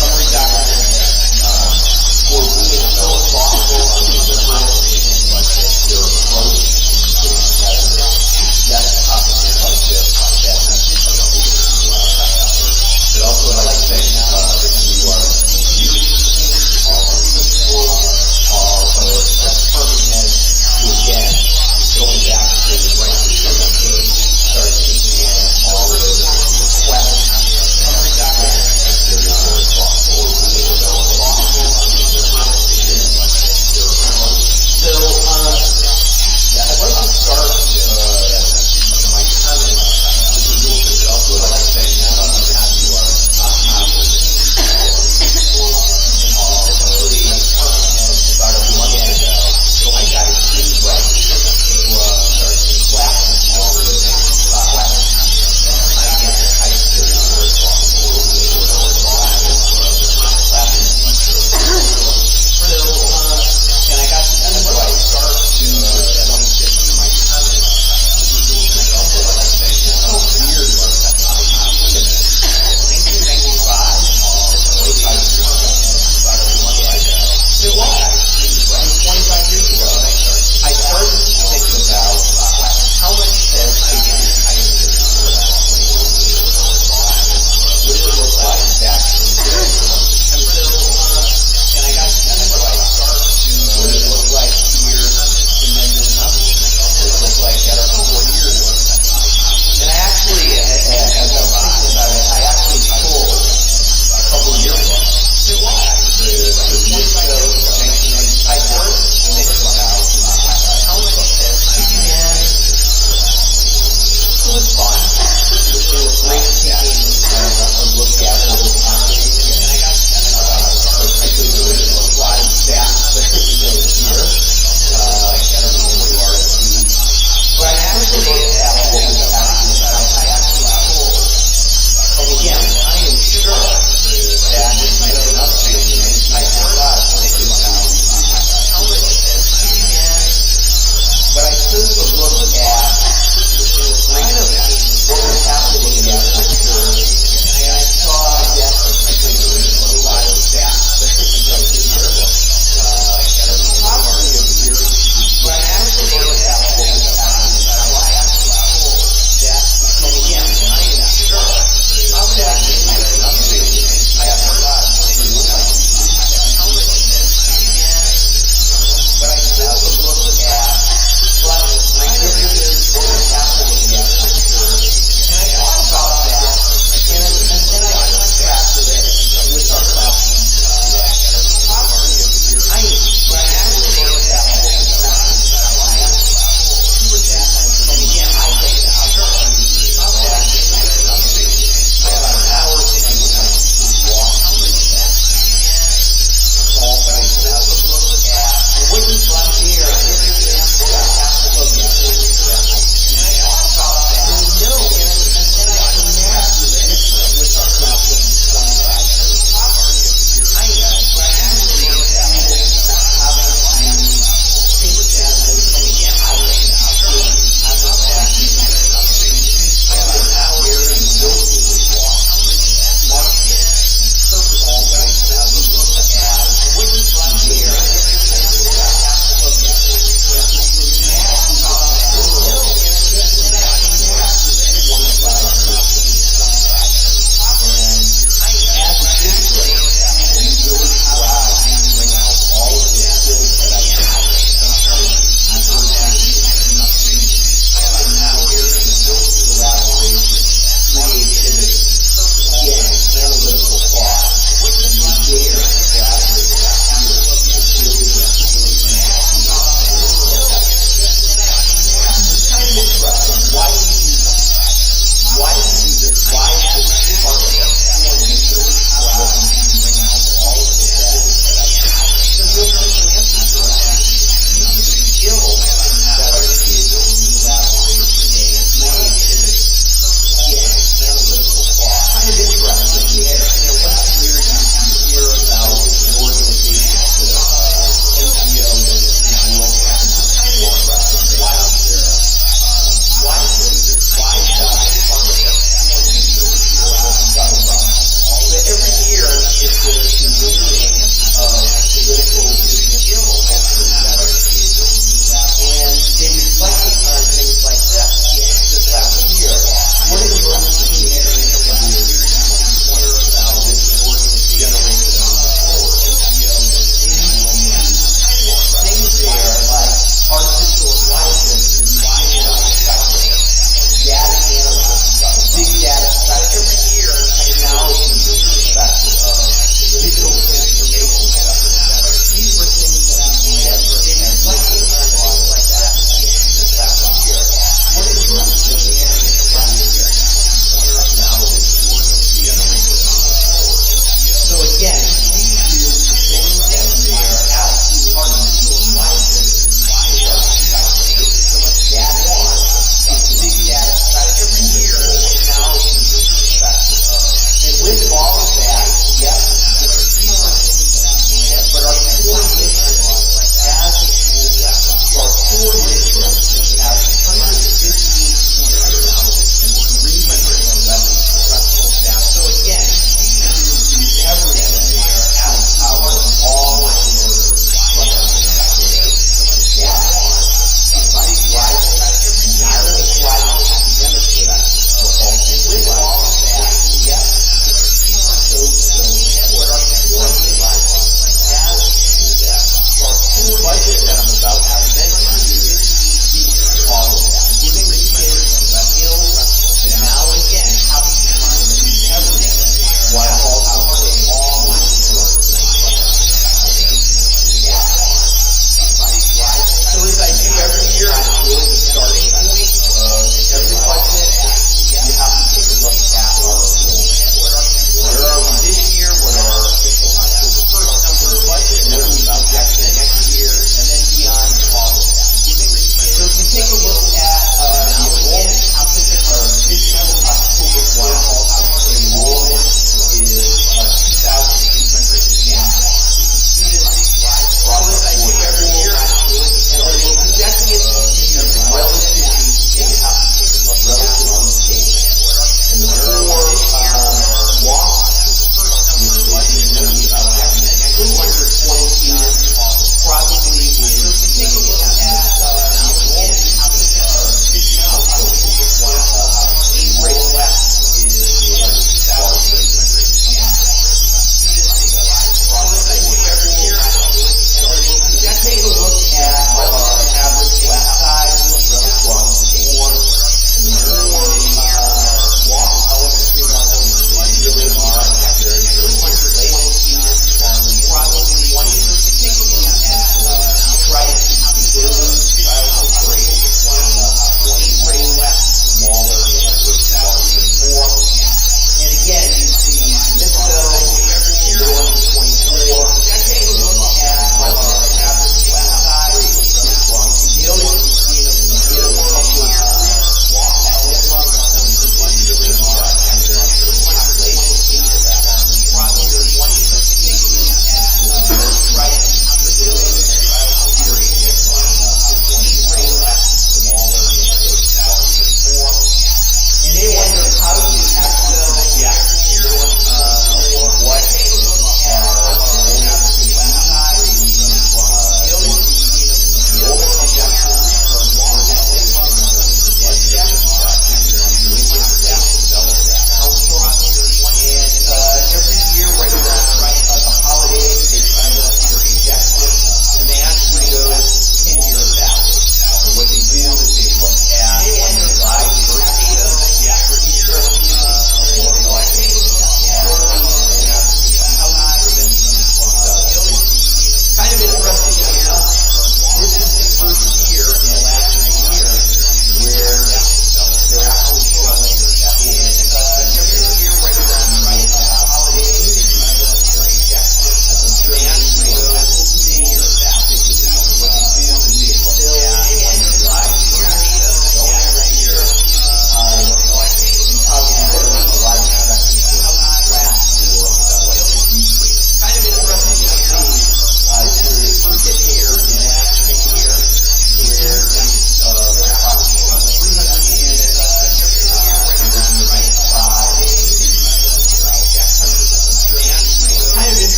Summary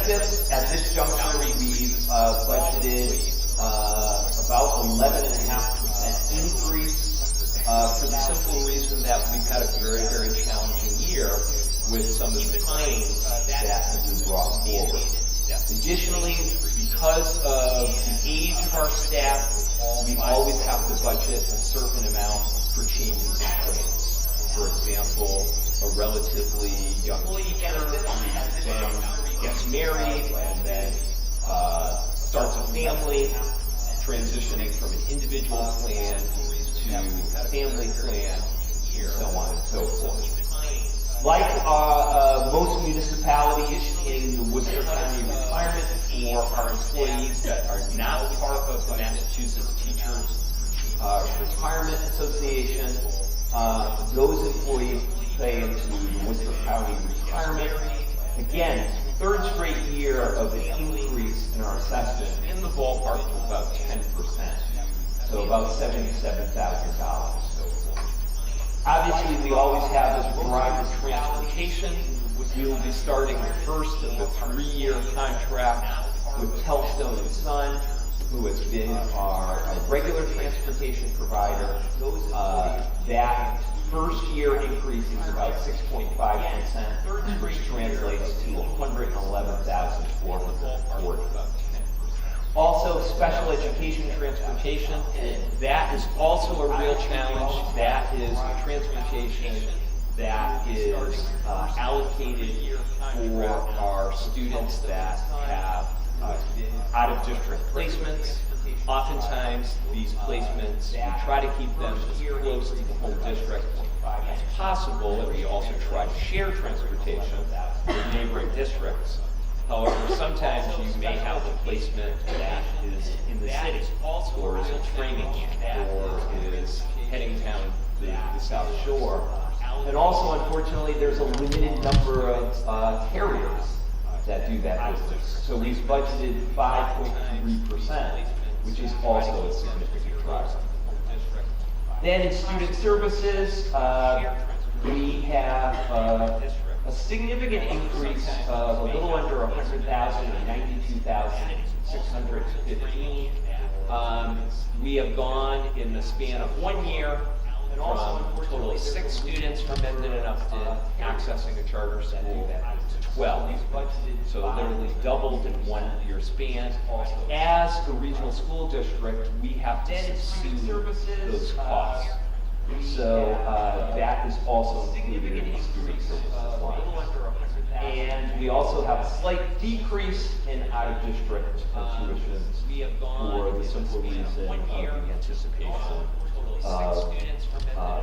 this, at this juncture, we've budgeted about 11.5% increase for the simple reason that we've had a very, very challenging year with some of the claims that have been brought forward. Additionally, because of the age of our staff, we always have to budget a certain amount for changes in claims. For example, a relatively young teacher who then gets married and then starts a family, transitioning from an individual plan to a family plan, and so on and so forth. Like most municipalities in the Worcester County requirement for our employees that are not part of the Massachusetts Teachers Retirement Association, those employees pay into the Worcester County retirement. Again, third straight year of an increase in our assessment in the ballpark of about 10%. So about $77,000. Obviously, we always have as driver's transportation. We will be starting the first of the 3-year contract with Telstone and Son, who has been our regular transportation provider. That first year increase is about 6.5%, which translates to $111,440. Also, special education transportation, that is also a real challenge. That is the transportation that is allocated for our students that have out-of-district placements. Oftentimes, these placements, we try to keep them as close to the home district as possible, and we also try to share transportation with neighboring districts. However, sometimes you may have a placement that is in the city, or is in training, or is heading down the South Shore. And also, unfortunately, there's a limited number of carriers that do that business. So we've budgeted 5.3%, which is also a significant driver. Then in student services, we have a significant increase of a little under 100,000 or 92,615. We have gone in the span of 1 year from a total of 6 students from Mendon-Upton accessing a charter school to 12. So literally doubled in 1 year span. As a regional school district, we have to subsume those costs. So that is also included in the student services line. And we also have a slight decrease in out-of-district tuitions for the simple reason of the anticipation of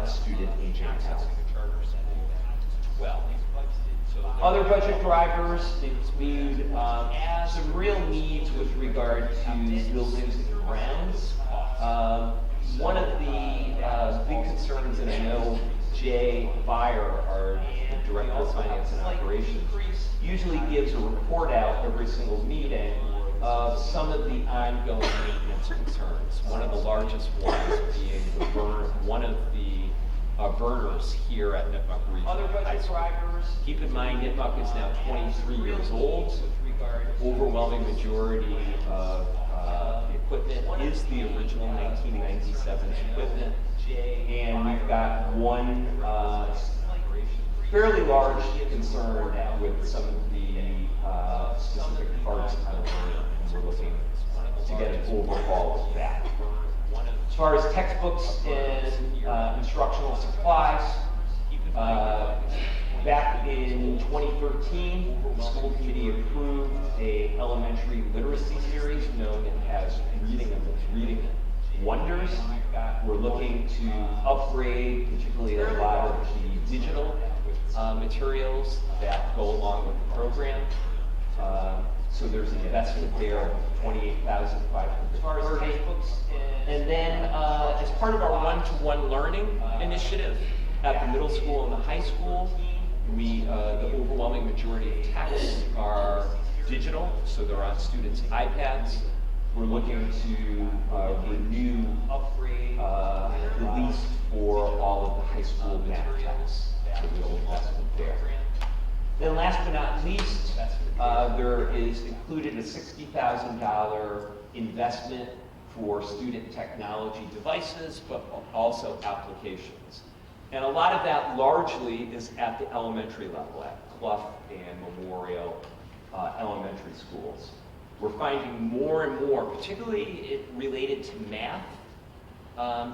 student aging out. Other budget drivers include some real needs with regard to buildings and grounds. One of the big concerns, and I know Jay Beyer, our Director of Finance and Operations, usually gives a report out every single meeting of some of the ongoing maintenance concerns. One of the largest ones being one of the burners here at Nipmuc Regional High School. Keep in mind, Nipmuc is now 23 years old. Overwhelming majority of the equipment is the original 1997 equipment, and we've got one fairly large concern with some of the specific parts of the burner, and we're looking to get an overhaul of that. As far as textbooks and instructional supplies, back in 2013, the school committee approved a elementary literacy series known as Reading Wonders. We're looking to upgrade particularly a lot of the digital materials that go along with the program. So there's an investment there of $28,530. And then as part of our one-to-one learning initiative at the middle school and the high school, the overwhelming majority of texts are digital, so they're on students' iPads. We're looking to renew, at least for all of the high school math texts. So there's an investment there. Then last but not least, there is included a $60,000 investment for student technology devices, but also applications. And a lot of that largely is at the elementary level, at Clough and Memorial elementary schools. We're finding more and more, particularly related to math,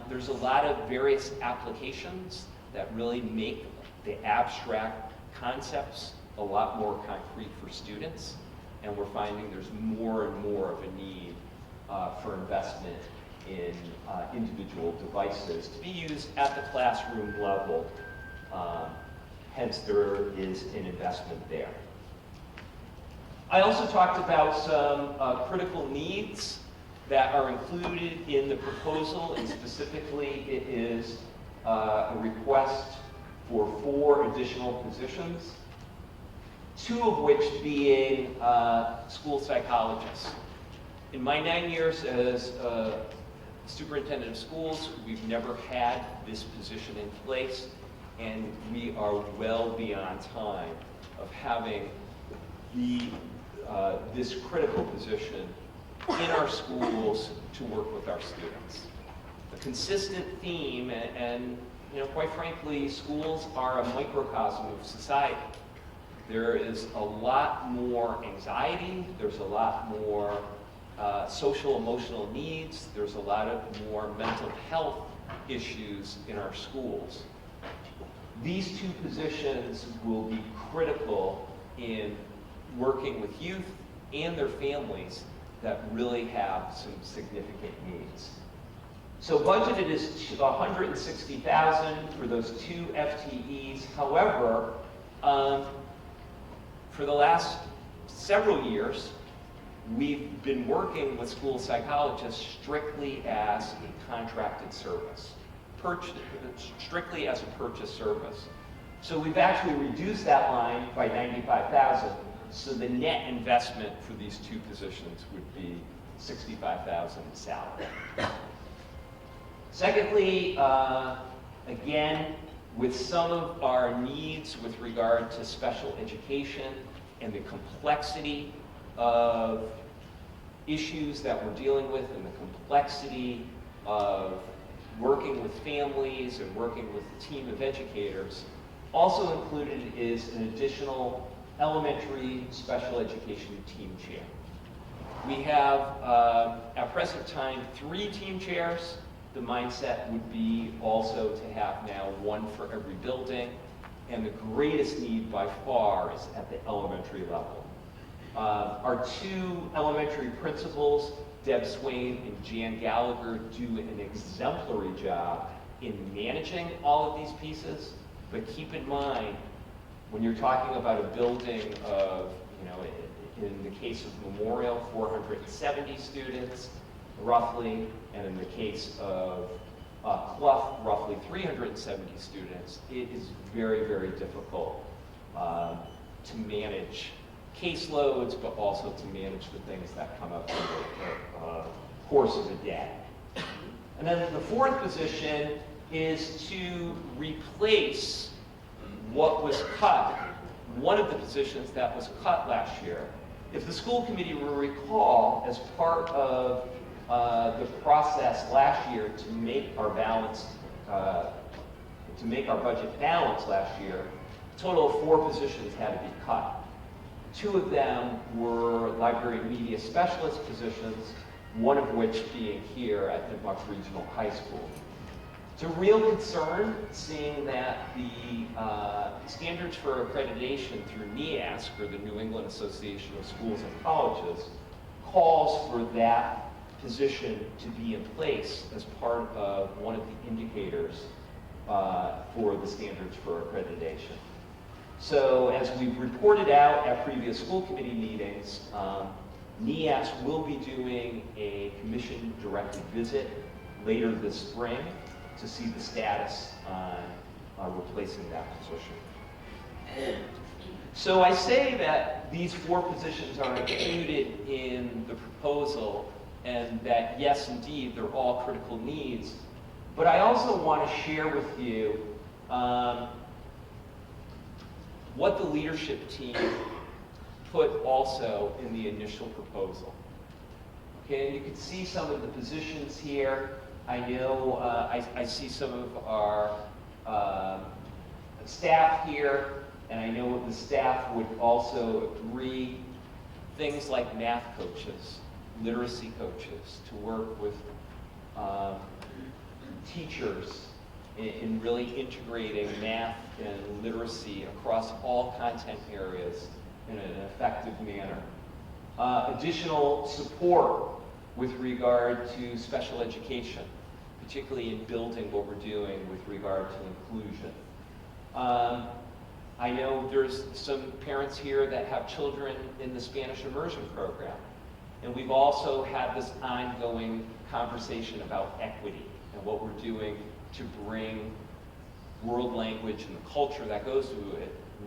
there's a lot of various applications that really make the abstract concepts a lot more concrete for students, and we're finding there's more and more of a need for investment in individual devices to be used at the classroom level. Hence, there is an investment there. I also talked about some critical needs that are included in the proposal, and specifically it is a request for 4 additional positions, 2 of which being school psychologists. In my 9 years as superintendent of schools, we've never had this position in place, and we are well beyond time of having this critical position in our schools to work with our students. A consistent theme, and quite frankly, schools are a microcosm of society. There is a lot more anxiety, there's a lot more social emotional needs, there's a lot of more mental health issues in our schools. These 2 positions will be critical in working with youth and their families that really have some significant needs. So budgeted is $160,000 for those 2 FTEs. However, for the last several years, we've been working with school psychologists strictly as a contracted service, strictly as a purchase service. So we've actually reduced that line by $95,000. So the net investment for these 2 positions would be $65,000 in salary. Secondly, again, with some of our needs with regard to special education and the complexity of issues that we're dealing with and the complexity of working with families and working with a team of educators, also included is an additional elementary special education team chair. We have, at present time, 3 team chairs. The mindset would be also to have now 1 for every building, and the greatest need by far is at the elementary level. Our 2 elementary principals, Deb Swain and Jan Gallagher, do an exemplary job in managing all of these pieces, but keep in mind, when you're talking about a building of, in the case of Memorial, 470 students, roughly, and in the case of Clough, roughly 370 students, it is very, very difficult to manage caseloads, but also to manage the things that come up in the course of a day. And then the 4th position is to replace what was cut, one of the positions that was cut last year. If the school committee will recall, as part of the process last year to make our budget balanced last year, a total of 4 positions had to be cut. 2 of them were library media specialist positions, one of which being here at the Buck Regional High School. It's a real concern seeing that the standards for accreditation through NEASC, or the New England Association of Schools and Colleges, calls for that position to be in place as part of one of the indicators for the standards for accreditation. So as we've reported out at previous school committee meetings, NEASC will be doing a commission-directed visit later this spring to see the status on replacing that position. So I say that these 4 positions are included in the proposal, and that yes, indeed, they're all critical needs. But I also want to share with you what the leadership team put also in the initial proposal. Okay, and you can see some of the positions here. I know I see some of our staff here, and I know the staff would also agree. Things like math coaches, literacy coaches, to work with teachers in really integrating math and literacy across all content areas in an effective manner. Additional support with regard to special education, particularly in building what we're doing with regard to inclusion. I know there's some parents here that have children in the Spanish immersion program, and we've also had this ongoing conversation about equity and what we're doing to bring world language and the culture that goes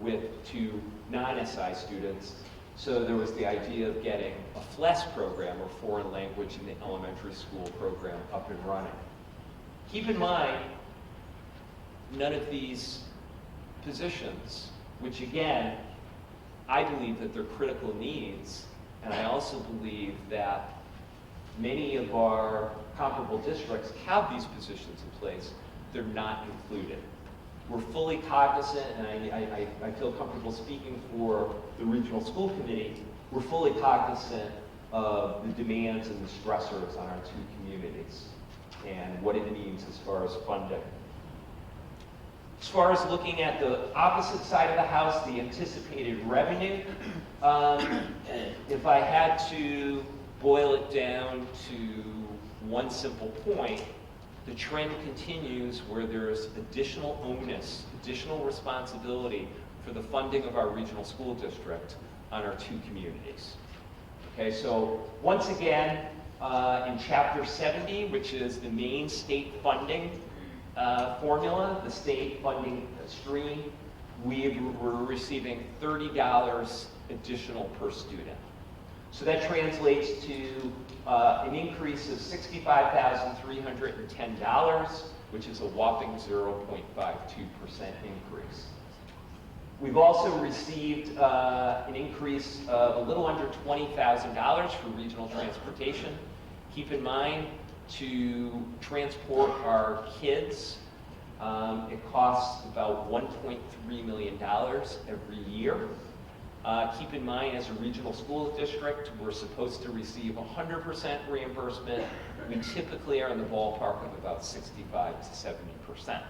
with it to non-SI students. So there was the idea of getting a FLES program, or foreign language in the elementary school program, up and running. Keep in mind, none of these positions, which again, I believe that they're critical needs, and I also believe that many of our comparable districts have these positions in place, they're not included. We're fully cognizant, and I feel comfortable speaking for the regional school committee, we're fully cognizant of the demands and the stressors on our two communities and what it means as far as funding. As far as looking at the opposite side of the house, the anticipated revenue, if I had to boil it down to one simple point, the trend continues where there's additional onus, additional responsibility for the funding of our regional school district on our two communities. Okay, so once again, in Chapter 70, which is the main state funding formula, the state funding stream, we're receiving $30 additional per student. So that translates to an increase of $65,310, which is a whopping 0.52% increase. We've also received an increase of a little under $20,000 for regional transportation. Keep in mind, to transport our kids, it costs about $1.3 million every year. Keep in mind, as a regional school district, we're supposed to receive 100% reimbursement. We typically are in the ballpark of about 65 to 70%.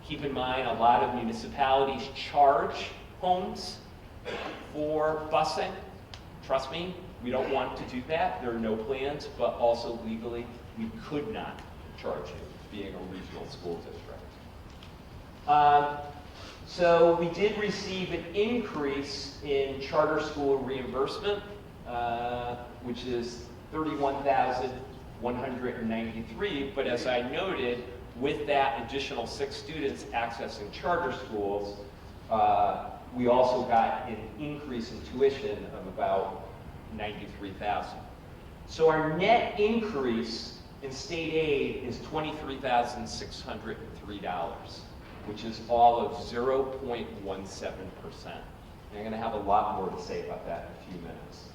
Keep in mind, a lot of municipalities charge homes for busing. Trust me, we don't want to do that. There are no plans, but also legally, we could not charge you, being a regional school district. So we did receive an increase in charter school reimbursement, which is $31,193. But as I noted, with that additional 6 students accessing charter schools, we also got an increase in tuition of about $93,000. So our net increase in state aid is $23,603. which is all of 0.17%. I'm going to have a lot more to say about that in a few minutes.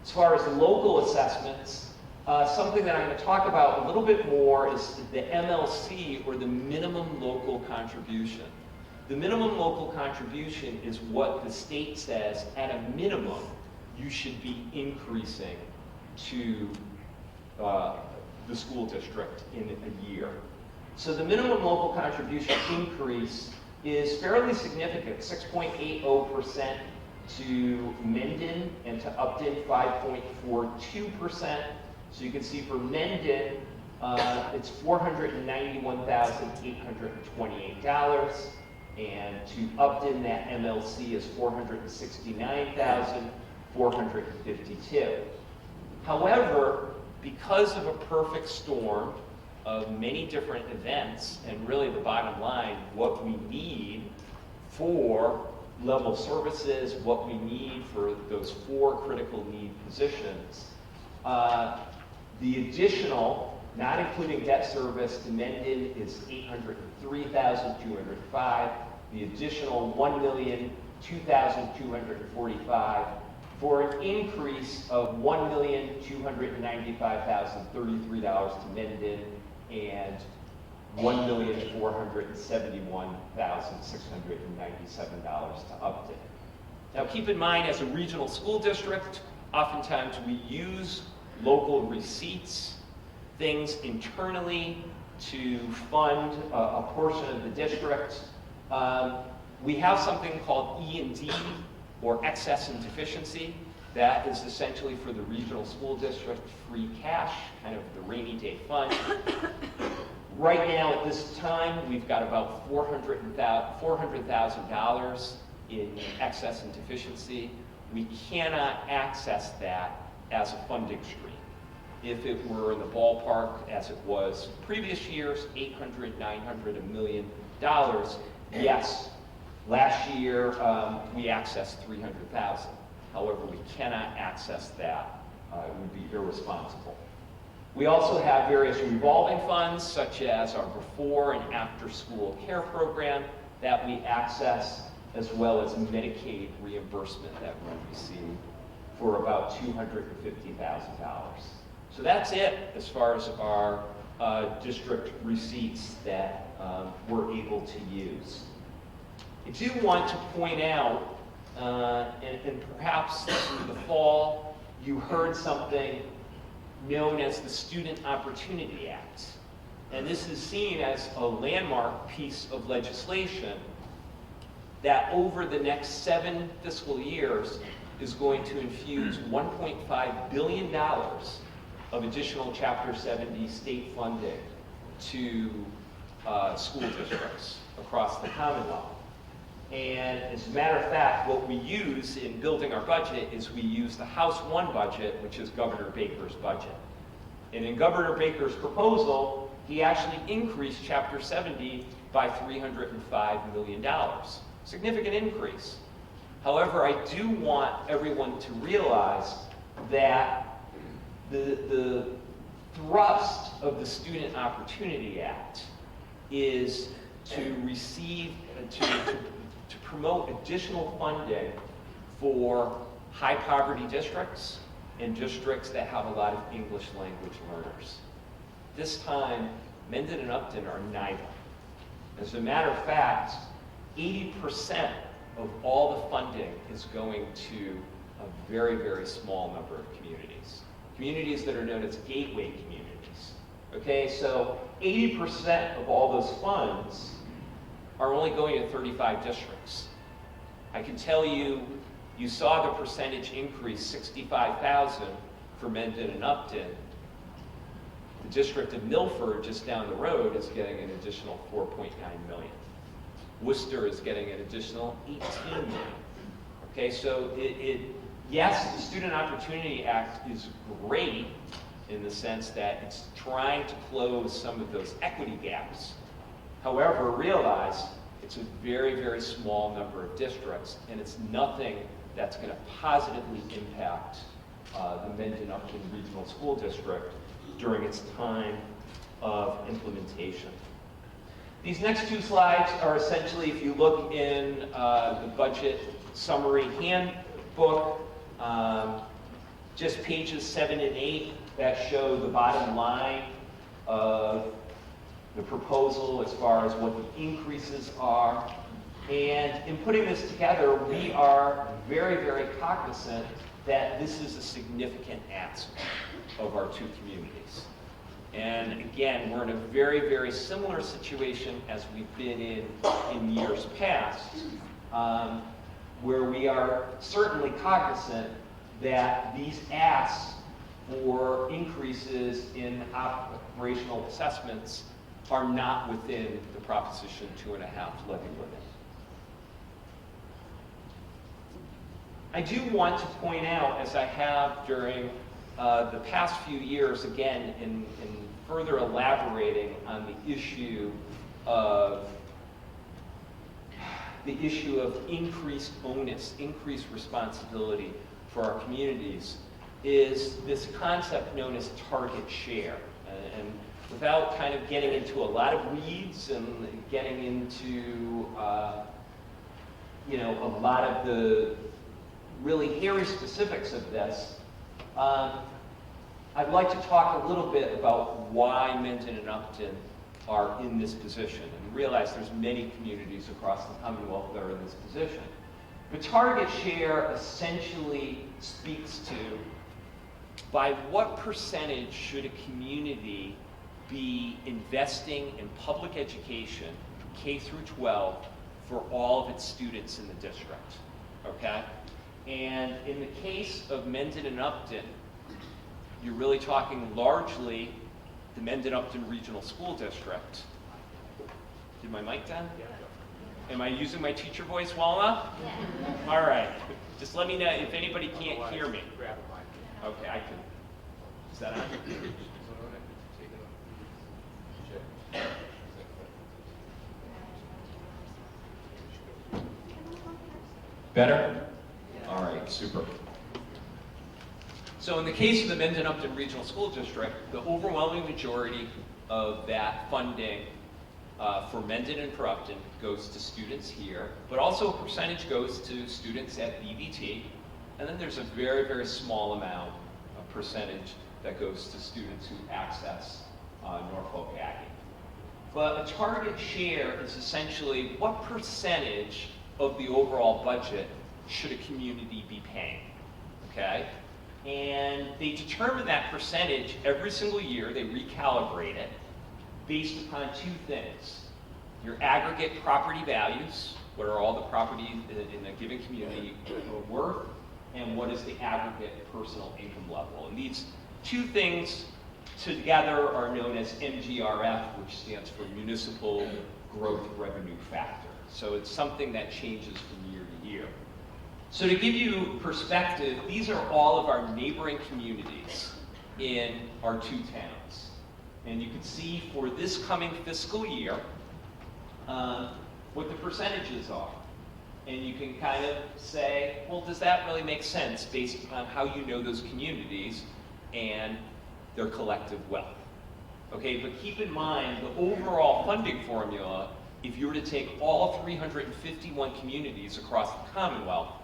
As far as local assessments, something that I'm going to talk about a little bit more is the MLC, or the minimum local contribution. The minimum local contribution is what the state says, at a minimum, you should be increasing to the school district in a year. So the minimum local contribution increase is fairly significant, 6.80% to Mendon, and to Upton 5.42%. So you can see for Mendon, it's $491,828, and to Upton, that MLC is $469,452. However, because of a perfect storm of many different events, and really the bottom line, what we need for level services, what we need for those 4 critical need positions, the additional, not including debt service, to Mendon is $803,205, the additional $1,002,245 for an increase of $1,295,033 to Mendon and $1,471,697 to Upton. Now keep in mind, as a regional school district, oftentimes we use local receipts, things internally to fund a portion of the district. We have something called E&D, or excess and deficiency. That is essentially for the regional school district free cash, kind of the rainy day fund. Right now, at this time, we've got about $400,000 in excess and deficiency. We cannot access that as a funding stream. If it were in the ballpark as it was previous years, 800, 900, $1 million, yes. Last year, we accessed 300,000. However, we cannot access that. It would be irresponsible. We also have various revolving funds, such as our before and after school care program that we access, as well as Medicaid reimbursement that we receive for about $250,000. So that's it as far as our district receipts that we're able to use. I do want to point out, and perhaps in the fall, you heard something known as the Student Opportunity Act. And this is seen as a landmark piece of legislation that over the next 7 fiscal years is going to infuse $1.5 billion of additional Chapter 70 state funding to school districts across the Commonwealth. And as a matter of fact, what we use in building our budget is we use the House 1 budget, which is Governor Baker's budget. And in Governor Baker's proposal, he actually increased Chapter 70 by $305 million. Significant increase. However, I do want everyone to realize that the thrust of the Student Opportunity Act is to receive, to promote additional funding for high poverty districts and districts that have a lot of English language learners. This time, Mendon and Upton are neither. As a matter of fact, 80% of all the funding is going to a very, very small number of communities. Communities that are known as gateway communities. Okay, so 80% of all those funds are only going to 35 districts. I can tell you, you saw the percentage increase, 65,000 for Mendon and Upton. The district of Milford, just down the road, is getting an additional 4.9 million. Worcester is getting an additional 18 million. Okay, so yes, the Student Opportunity Act is great in the sense that it's trying to close some of those equity gaps. However, realize it's a very, very small number of districts, and it's nothing that's going to positively impact the Mendon-Upton Regional School District during its time of implementation. These next 2 slides are essentially, if you look in the budget summary handbook, just pages 7 and 8 that show the bottom line of the proposal as far as what the increases are. And in putting this together, we are very, very cognizant that this is a significant ask of our 2 communities. And again, we're in a very, very similar situation as we've been in years past, where we are certainly cognizant that these asks for increases in operational assessments are not within the Proposition 2.5 levy limit. I do want to point out, as I have during the past few years, again, in further elaborating on the issue of increased onus, increased responsibility for our communities, is this concept known as target share. And without kind of getting into a lot of weeds and getting into a lot of the really hairy specifics of this, I'd like to talk a little bit about why Mendon-Upton are in this position. And realize there's many communities across the Commonwealth that are in this position. The target share essentially speaks to by what percentage should a community be investing in public education, K through 12, for all of its students in the district, okay? And in the case of Mendon-Upton, you're really talking largely the Mendon-Upton Regional School District. Did my mic down? Yeah. Am I using my teacher voice well enough? Yeah. All right. Just let me know if anybody can't hear me. Okay, I can. Is that on? Better? All right, super. So in the case of the Mendon-Upton Regional School District, the overwhelming majority of that funding for Mendon and for Upton goes to students here, but also a percentage goes to students at BVT, and then there's a very, very small amount, a percentage, that goes to students who access Norfolk Aggie. But a target share is essentially what percentage of the overall budget should a community be paying, okay? And they determine that percentage every single year. They recalibrate it based upon two things. Your aggregate property values, what are all the properties in a given community worth, and what is the aggregate personal income level. And these two things together are known as MGRF, which stands for Municipal Growth Revenue Factor. So it's something that changes from year to year. So to give you perspective, these are all of our neighboring communities in our two towns. And you can see for this coming fiscal year what the percentages are. And you can kind of say, well, does that really make sense based on how you know those communities and their collective wealth? Okay, but keep in mind the overall funding formula, if you were to take all 351 communities across the Commonwealth,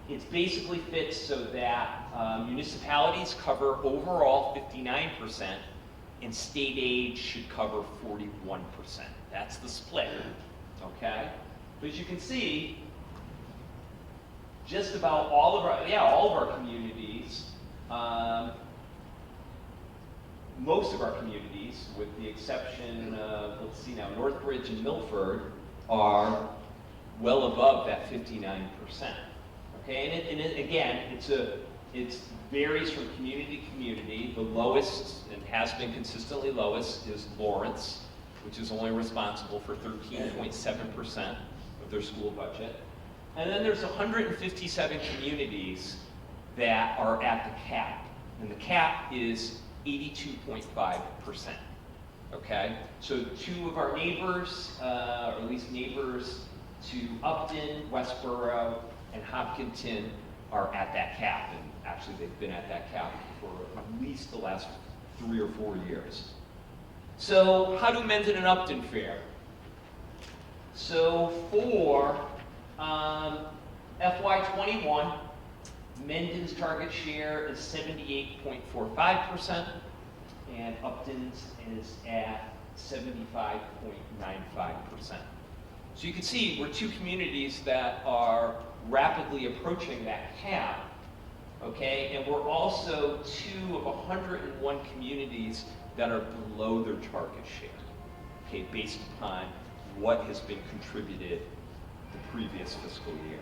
it basically fits so that municipalities cover overall 59% and state aid should cover 41%. That's the split, okay? But as you can see, just about all of our communities, most of our communities, with the exception of, let's see now, Northbridge and Milford, are well above that 59%. Okay, and again, it varies from community to community. The lowest, and has been consistently lowest, is Lawrence, which is only responsible for 13.7% of their school budget. And then there's 157 communities that are at the cap, and the cap is 82.5%. Okay, so two of our neighbors, or at least neighbors to Upton, Westboro, and Hopkinton are at that cap, and actually they've been at that cap for at least the last 3 or 4 years. So how do Mendon and Upton fare? So for FY21, Mendon's target share is 78.45%, and Upton's is at 75.95%. So you can see we're two communities that are rapidly approaching that cap, okay? And we're also two of 101 communities that are below their target share, okay, based upon what has been contributed the previous fiscal year.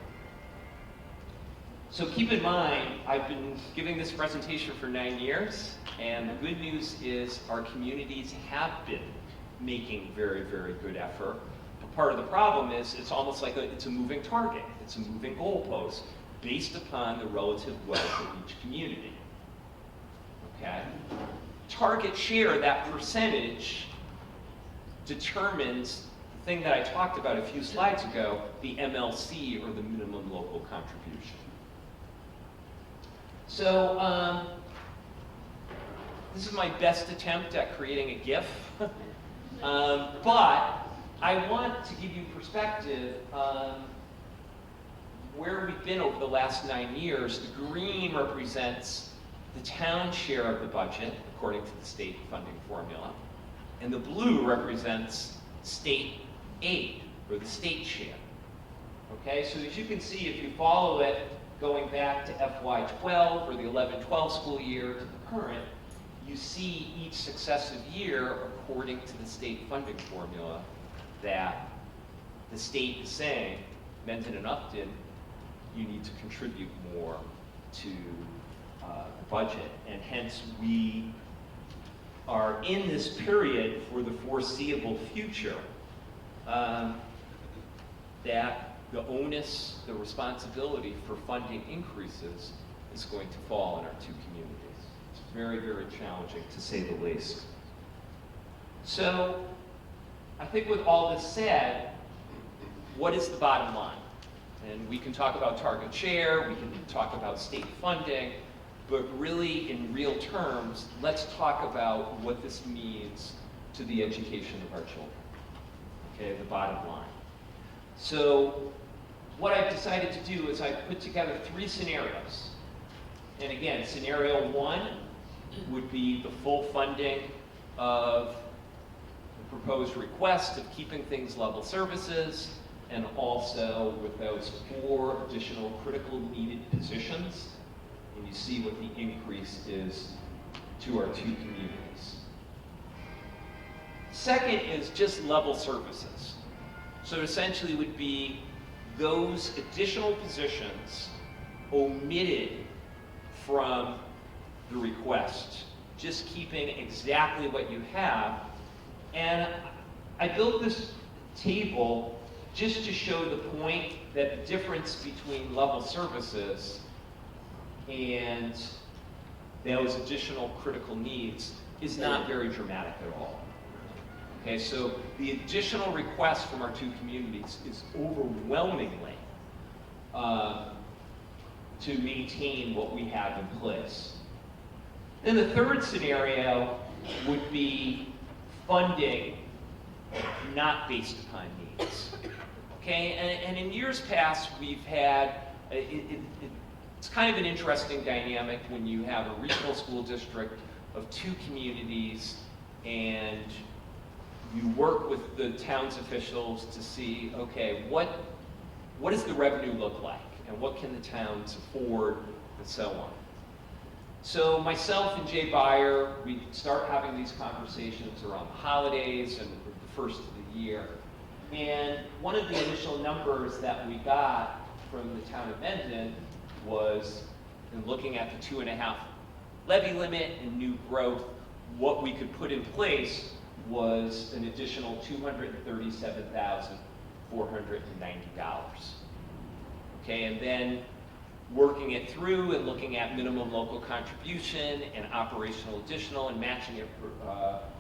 So keep in mind, I've been giving this presentation for 9 years, and the good news is our communities have been making very, very good effort. Part of the problem is it's almost like it's a moving target. It's a moving goalpost based upon the relative wealth of each community. Okay? Target share, that percentage, determines the thing that I talked about a few slides ago, the MLC, or the minimum local contribution. So this is my best attempt at creating a GIF, but I want to give you perspective on where we've been over the last 9 years, the green represents the town share of the budget, according to the state funding formula, and the blue represents state aid, or the state share. Okay, so as you can see, if you follow it going back to FY12, or the 11-12 school year, to the current, you see each successive year, according to the state funding formula, that the state is saying, Mendon-Upton, you need to contribute more to the budget. And hence, we are in this period for the foreseeable future that the onus, the responsibility for funding increases is going to fall on our two communities. It's very, very challenging, to say the least. So, I think with all this said, what is the bottom line? And we can talk about target share, we can talk about state funding, but really, in real terms, let's talk about what this means to the education of our children. Okay, the bottom line. So, what I've decided to do is I've put together 3 scenarios. And again, scenario 1 would be the full funding of the proposed request of keeping things level services, and also with those 4 additional critical needed positions. And you see what the increase is to our 2 communities. Second is just level services. So it essentially would be those additional positions omitted from the request, just keeping exactly what you have. And I built this table just to show the point that the difference between level services and those additional critical needs is not very dramatic at all. Okay, so the additional request from our 2 communities is overwhelmingly to maintain what we have in place. Then the third scenario would be funding not based upon needs. Okay, and in years past we've had, it's kind of an interesting dynamic when you have a regional school district of 2 communities and you work with the town's officials to see, okay, what does the revenue look like? And what can the towns afford, and so on. So myself and Jay Beyer, we start having these conversations around the holidays and the first of the year. And one of the initial numbers that we got from the town of Mendon was, in looking at the 2.5 levy limit and new growth, what we could put in place was an additional $237,490. Okay, and then working it through and looking at minimum local contribution and operational additional and matching it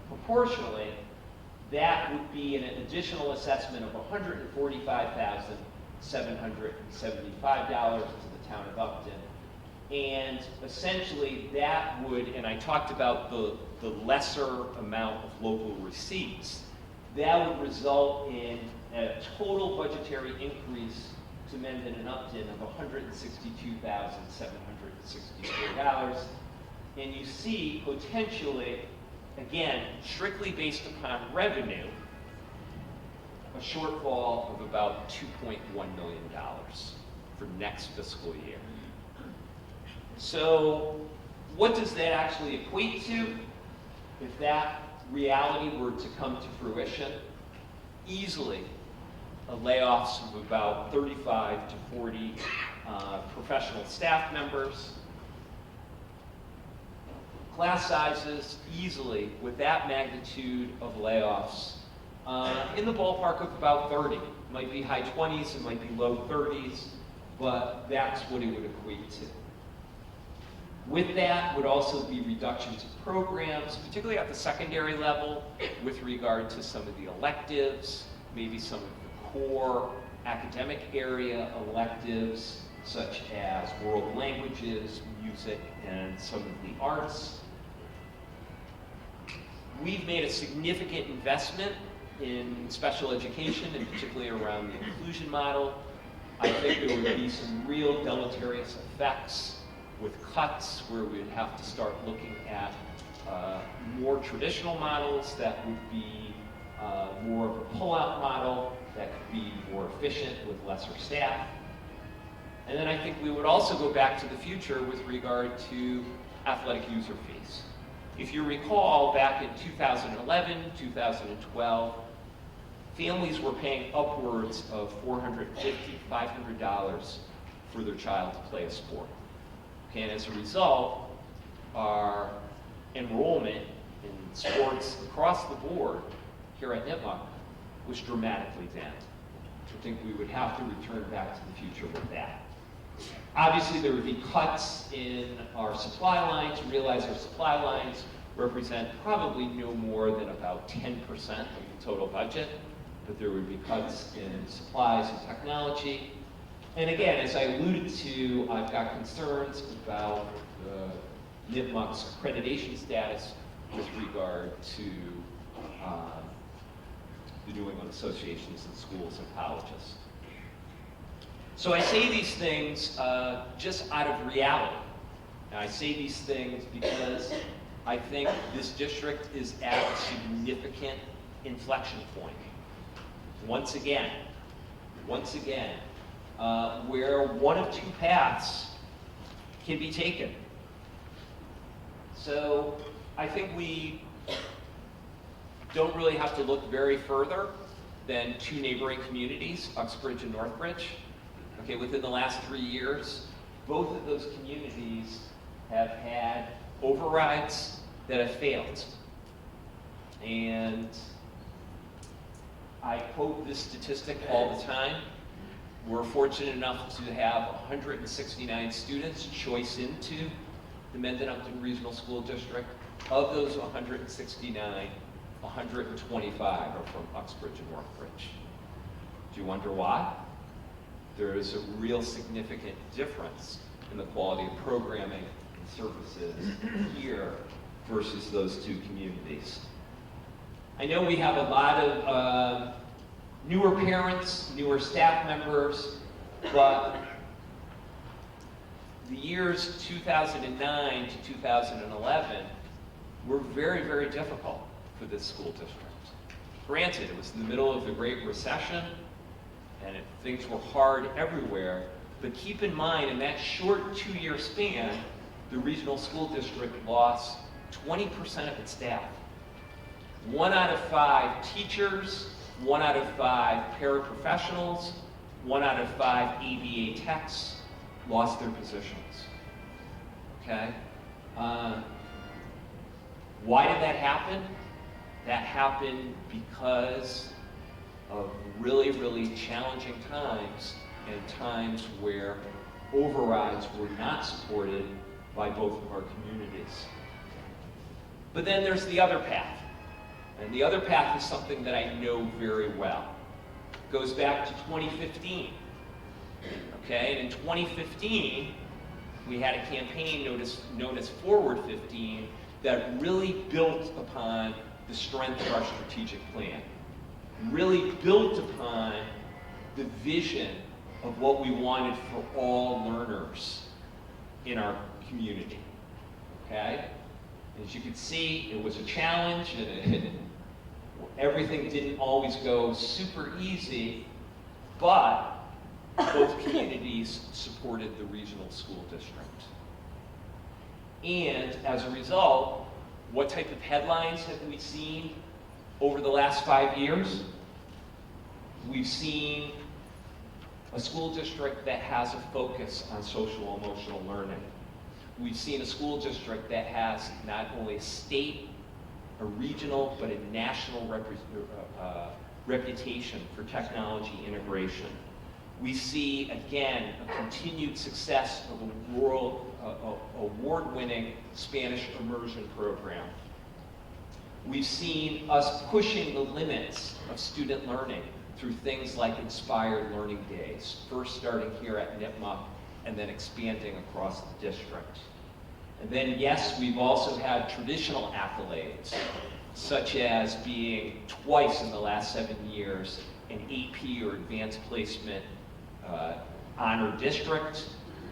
proportionally, that would be an additional assessment of $145,775 to the town of Upton. And essentially that would, and I talked about the lesser amount of local receipts, that would result in a total budgetary increase to Mendon-Upton of $162,764. And you see potentially, again, strictly based upon revenue, a shortfall of about $2.1 million for next fiscal year. So what does that actually equate to? If that reality were to come to fruition, easily layoffs of about 35 to 40 professional staff members, class sizes easily with that magnitude of layoffs in the ballpark of about 30. It might be high 20s, it might be low 30s, but that's what it would equate to. With that would also be reductions of programs, particularly at the secondary level, with regard to some of the electives, maybe some of the core academic area electives, such as world languages, music, and some of the arts. We've made a significant investment in special education, and particularly around the inclusion model. I think there would be some real deleterious effects with cuts where we'd have to start looking at more traditional models that would be more of a pull-out model that could be more efficient with lesser staff. And then I think we would also go back to the future with regard to athletic user fees. If you recall, back in 2011, 2012, families were paying upwards of $450, $500 for their child to play a sport. Okay, and as a result, our enrollment in sports across the board here at Nipmuc was dramatically down. I think we would have to return back to the future with that. Obviously, there would be cuts in our supply lines. Realize our supply lines represent probably no more than about 10% of the total budget, but there would be cuts in supplies and technology. And again, as I alluded to, I've got concerns about Nipmuc's accreditation status with regard to the New England associations and schools and colleges. So I say these things just out of reality. And I say these things because I think this district is at a significant inflection point. Once again, where one of two paths can be taken. So I think we don't really have to look very further than two neighboring communities, Uxbridge and Northbridge. Okay, within the last 3 years, both of those communities have had overrides that have failed. And I quote this statistic all the time. We're fortunate enough to have 169 students choice into the Mendon-Upton Regional School District. Of those 169, 125 are from Uxbridge and Northbridge. Do you wonder why? There is a real significant difference in the quality of programming and services here versus those two communities. I know we have a lot of newer parents, newer staff members, but the years 2009 to 2011 were very, very difficult for this school district. Granted, it was in the middle of the Great Recession, and things were hard everywhere, but keep in mind, in that short 2-year span, the regional school district lost 20% of its staff. 1 out of 5 teachers, 1 out of 5 paraprofessionals, 1 out of 5 ABA techs lost their positions. Okay? Why did that happen? That happened because of really, really challenging times, and times where overrides were not supported by both of our communities. But then there's the other path. And the other path is something that I know very well. It goes back to 2015. Okay, and in 2015, we had a campaign known as Forward 15 that really built upon the strength of our strategic plan. Really built upon the vision of what we wanted for all learners in our community. Okay? As you can see, it was a challenge, and everything didn't always go super easy, but both communities supported the regional school district. And as a result, what type of headlines have we seen over the last 5 years? We've seen a school district that has a focus on social emotional learning. We've seen a school district that has not only a state, a regional, but a national reputation for technology integration. We see, again, a continued success of a world award-winning Spanish immersion program. We've seen us pushing the limits of student learning through things like inspired learning days, first starting here at Nipmuc and then expanding across the district. And then, yes, we've also had traditional accolades, such as being twice in the last 7 years an AP or advanced placement honor district,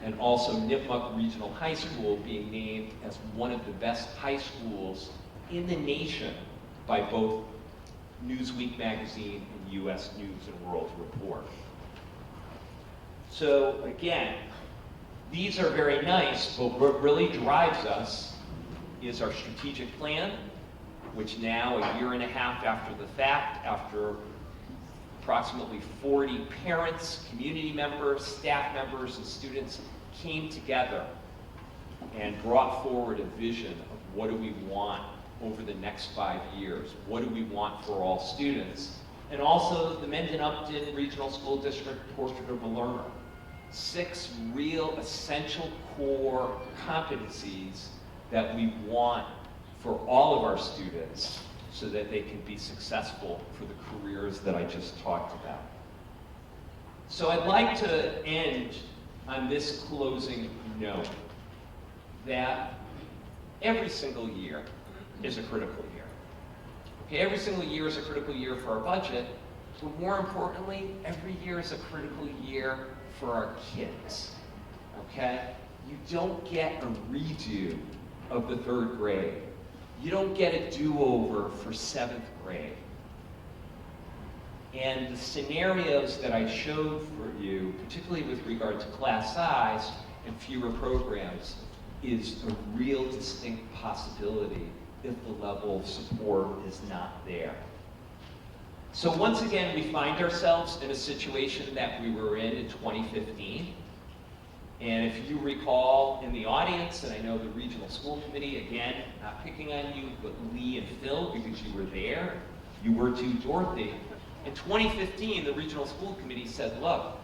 and also Nipmuc Regional High School being named as one of the best high schools in the nation by both Newsweek magazine and U.S. News and World Report. So again, these are very nice, but what really drives us is our strategic plan, which now, a year and a half after the fact, after approximately 40 parents, community members, staff members, and students came together and brought forward a vision of what do we want over the next 5 years? What do we want for all students? And also the Mendon-Upton Regional School District Portrait of a Learner. 6 real essential core competencies that we want for all of our students so that they can be successful for the careers that I just talked about. So I'd like to end on this closing note that every single year is a critical year. Okay, every single year is a critical year for our budget, but more importantly, every year is a critical year for our kids, okay? You don't get a redo of the 3rd grade. You don't get a do-over for 7th grade. And the scenarios that I showed for you, particularly with regard to class size and fewer programs, is a real distinct possibility if the level of support is not there. So once again, we find ourselves in a situation that we were in 2015. And if you recall in the audience, and I know the regional school committee, again, not picking on you, but Lee and Phil, because you were there, you were too, Dorothy. In 2015, the regional school committee said, look,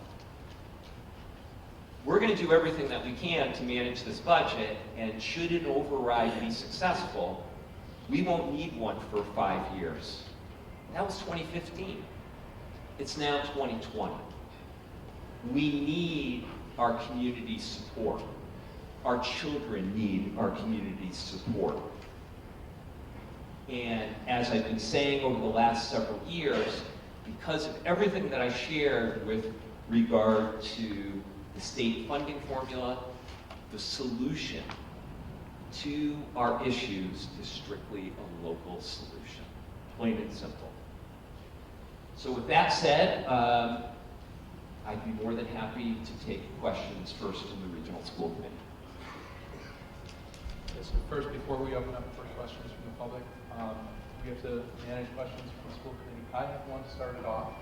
we're going to do everything that we can to manage this budget, and should an override be successful, we won't need one for 5 years. That was 2015. It's now 2020. We need our community support. Our children need our community support. And as I've been saying over the last several years, because of everything that I shared with regard to the state funding formula, the solution to our issues is strictly a local solution, plain and simple. So with that said, I'd be more than happy to take questions first from the Regional School Committee. So first, before we open up for questions from the public, we have to manage questions from the school committee. I have one to start it off.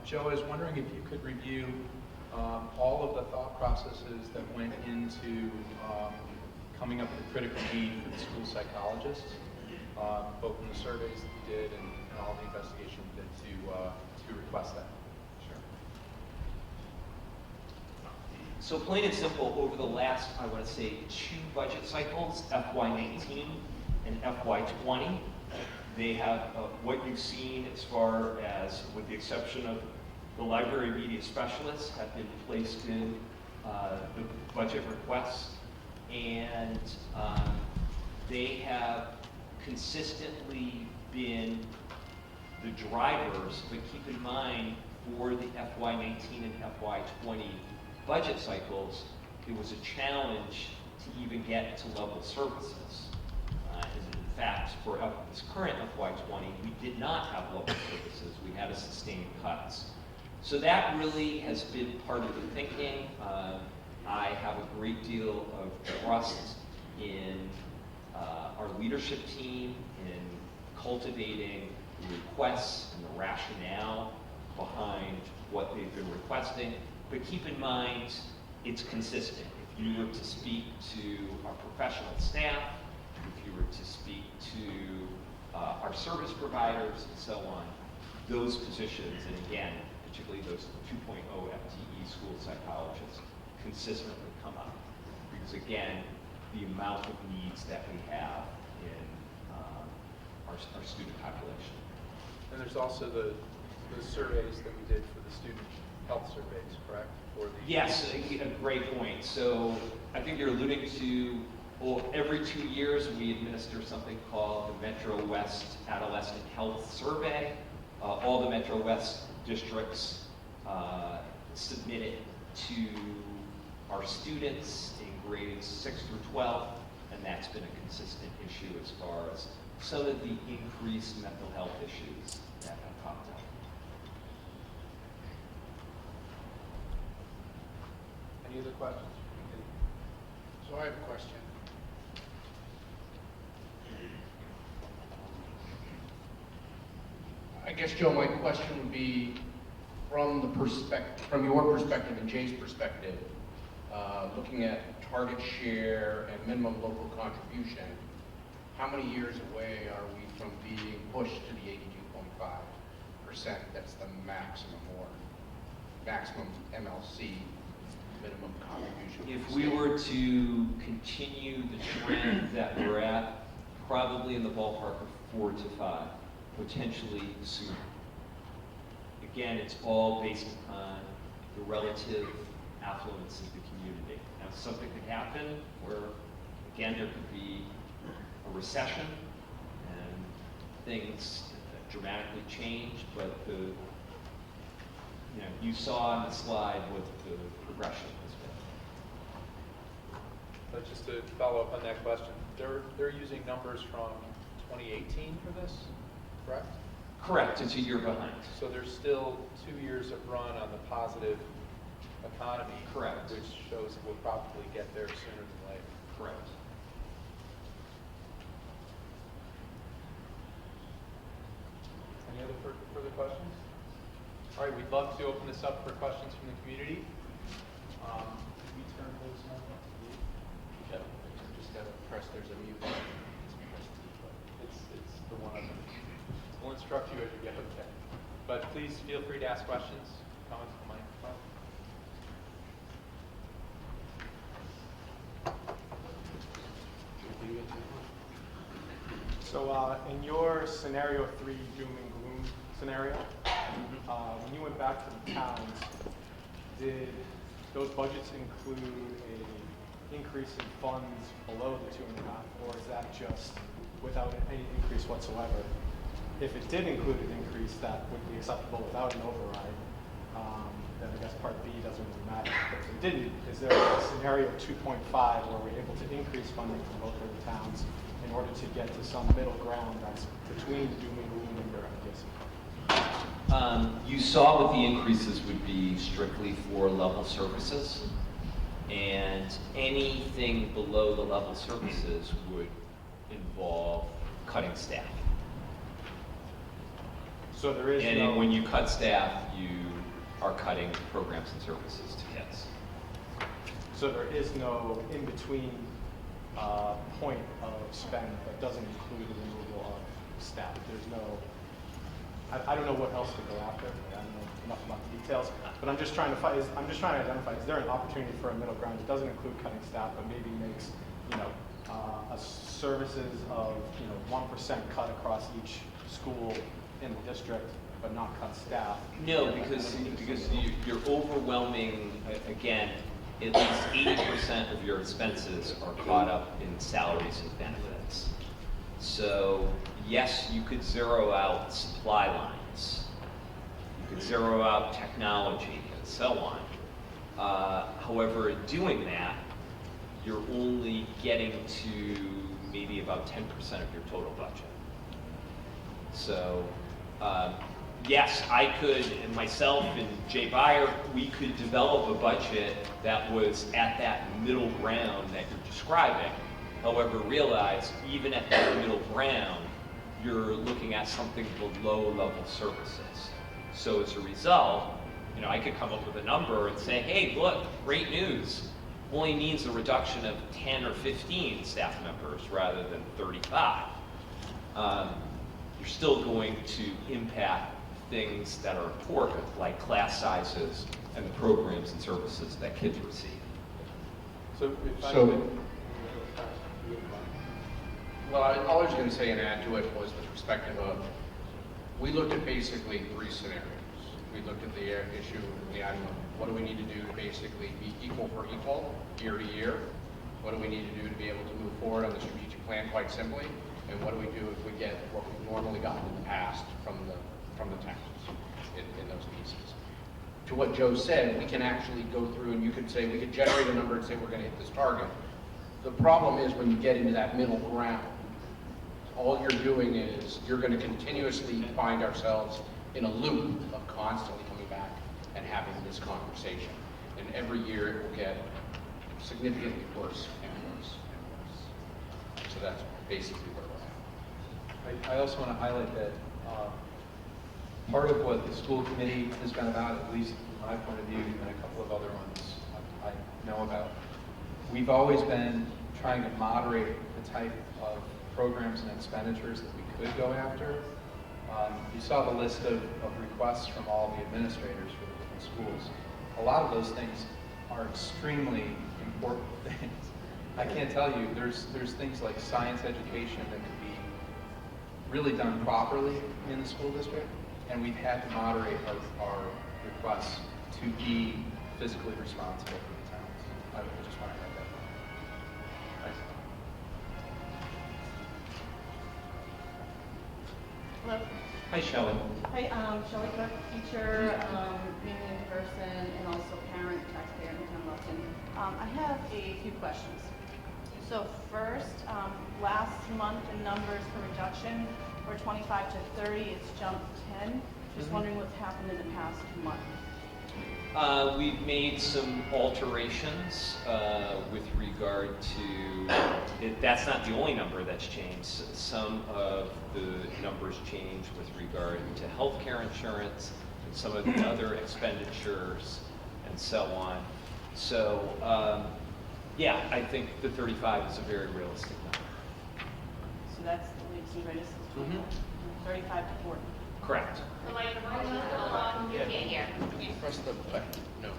Joe, I was wondering if you could review all of the thought processes that went into coming up with a critical need for the school psychologists, both in the surveys that you did and all the investigation you did to request that. Sure. So plain and simple, over the last, I want to say, 2 budget cycles, FY19 and FY20, they have what you've seen as far as, with the exception of the library media specialists, have been placed in the budget requests, and they have consistently been the drivers, but keep in mind, for the FY19 and FY20 budget cycles, it was a challenge to even get to level services. In fact, for this current FY20, we did not have level services. We had to sustain cuts. So that really has been part of the thinking. I have a great deal of trust in our leadership team in cultivating the requests and the rationale behind what they've been requesting. But keep in mind, it's consistent. If you were to speak to our professional staff, if you were to speak to our service providers and so on, those positions, and again, particularly those 2.0 FTE school psychologists, consistently come up. Because again, the amount of needs that we have in our student population. And there's also the surveys that we did for the student health surveys, correct? For the yes, a great point. So I think you're alluding to, well, every 2 years we administer something called the Metro West Adolescent Health Survey. All the Metro West districts submit it to our students in grades 6 through 12, and that's been a consistent issue as far as some of the increased mental health issues that have popped up. Any other questions? So I have a question. I guess, Joe, my question would be from your perspective and Jay's perspective, looking at target share and minimum local contribution, how many years away are we from being pushed to the 82.5%? That's the maximum MLC, minimum contribution. If we were to continue the trend that we're at, probably in the ballpark of 4 to 5, potentially sooner. Again, it's all based upon the relative affluence of the community. Now, something could happen where, again, there could be a recession and things dramatically change, but you saw on the slide what the progression has been. But just to follow up on that question, they're using numbers from 2018 for this, correct? Correct, it's a year behind. So there's still 2 years of run on the positive economy. Correct. Which shows that we'll probably get there sooner than later. Correct. Any other further questions? All right, we'd love to open this up for questions from the community. Did we turn those on? Yeah, just gotta press, there's a mute. It's the one of them. We'll instruct you as you get okay. But please feel free to ask questions, comments from the microphone. So in your scenario 3 doom and gloom scenario, when you went back to the towns, did those budgets include a increase in funds below the 2.5, or is that just without any increase whatsoever? If it did include an increase that would be acceptable without an override, then I guess part B doesn't really matter. But if it didn't, is there a scenario 2.5 where we're able to increase funding for both of the towns in order to get to some middle ground that's between doom and gloom and your efficacy? You saw what the increases would be strictly for level services, and anything below the level services would involve cutting staff. So there is And no... when you cut staff, you are cutting programs and services to kids. So there is no in-between point of spend that doesn't include the removal of staff. There's no... I don't know what else to go after. I don't know enough about the details, but I'm just trying to identify, is there an opportunity for a middle ground that doesn't include cutting staff, but maybe makes, a services of, 1% cut across each school in the district, but not cut staff? No, because you're overwhelming, again, at least 80% of your expenses are caught up in salaries and benefits. So yes, you could zero out supply lines, you could zero out technology, and so on. However, in doing that, you're only getting to maybe about 10% of your total budget. So yes, I could, and myself and Jay Beyer, we could develop a budget that was at that middle ground that you're describing. However, realize even at that middle ground, you're looking at something below level services. So as a result, I could come up with a number and say, hey, look, great news. Only needs a reduction of 10 or 15 staff members rather than 35. You're still going to impact things that are important, like class sizes and the programs and services that kids receive. Well, all I was going to say and add to it was with perspective of, we looked at basically 3 scenarios. We looked at the issue, the item of what do we need to do to basically be equal for equal year to year? What do we need to do to be able to move forward on the strategic plan quite simply? And what do we do if we get what we've normally gotten in the past from the towns in those pieces? to what Joe said, we can actually go through and you could say, we could generate a number and say we're gonna hit this target. The problem is when you get into that middle ground, all you're doing is you're gonna continuously find ourselves in a loop of constantly coming back and having this conversation. And every year it will get significantly worse and worse and worse. So that's basically where we're at. I also want to highlight that part of what the school committee has been about, at least from my point of view, and a couple of other ones I know about, we've always been trying to moderate the type of programs and expenditures that we could go after. You saw the list of requests from all the administrators for the different schools. A lot of those things are extremely important things. I can't tell you, there's things like science education that could be really done properly in the school district, and we've had to moderate our requests to be fiscally responsible for the towns. I just want to add that. Thanks. Hello. Hi, Shelley. Hi, Shelley Cook, teacher, union person, and also parent, taxpayer in Mendon-Upton. I have a few questions. So first, last month the numbers for reduction were 25 to 30. It's jumped 10. Just wondering what's happened in the past month. We've made some alterations with regard to, that's not the only number that's changed. Some of the numbers changed with regard to healthcare insurance and some of the other expenditures and so on. So, yeah, I think the 35 is a very realistic number. So that's the latest and greatest. 35 to 40. Correct. The microphone's not on, you can't hear. We press the button. No.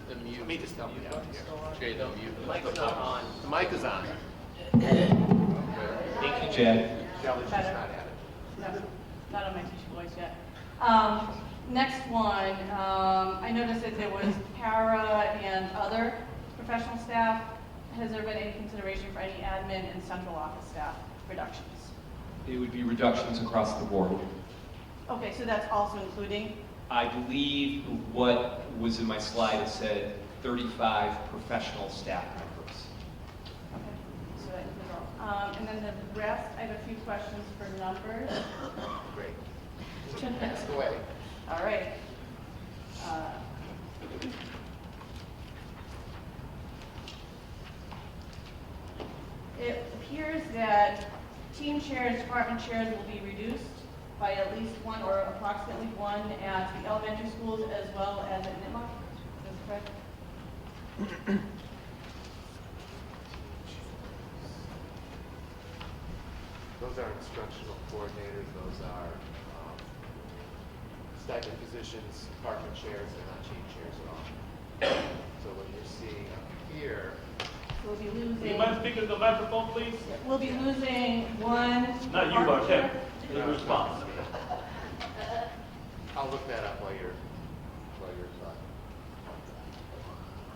The mute. Let me just help you out here. Jay, the mute. The mic's not on. The mic is on. Thank you, Jay. Shelley's just Better. not at it. No, not on my teacher voice yet. Next one, I noticed that there was para and other professional staff. Has there been any consideration for any admin and central office staff reductions? It would be reductions across the board. Okay, so that's also including? I believe what was in my slide, it said 35 professional staff members. Okay, so that includes all. And then the rest, I have a few questions for numbers. Great. Ask away. All right. It appears that team chairs, department chairs will be reduced by at least one or approximately one at the elementary schools as well as at Nipmuc. Is this correct? Those are instructional coordinators. Those are stipend positions, department chairs. They're not chief chairs at all. So what you're seeing up here, We'll be Do you losing. mind speaking to the microphone, please? We'll be losing one. Not you, but him. In response. I'll look that up while you're talking.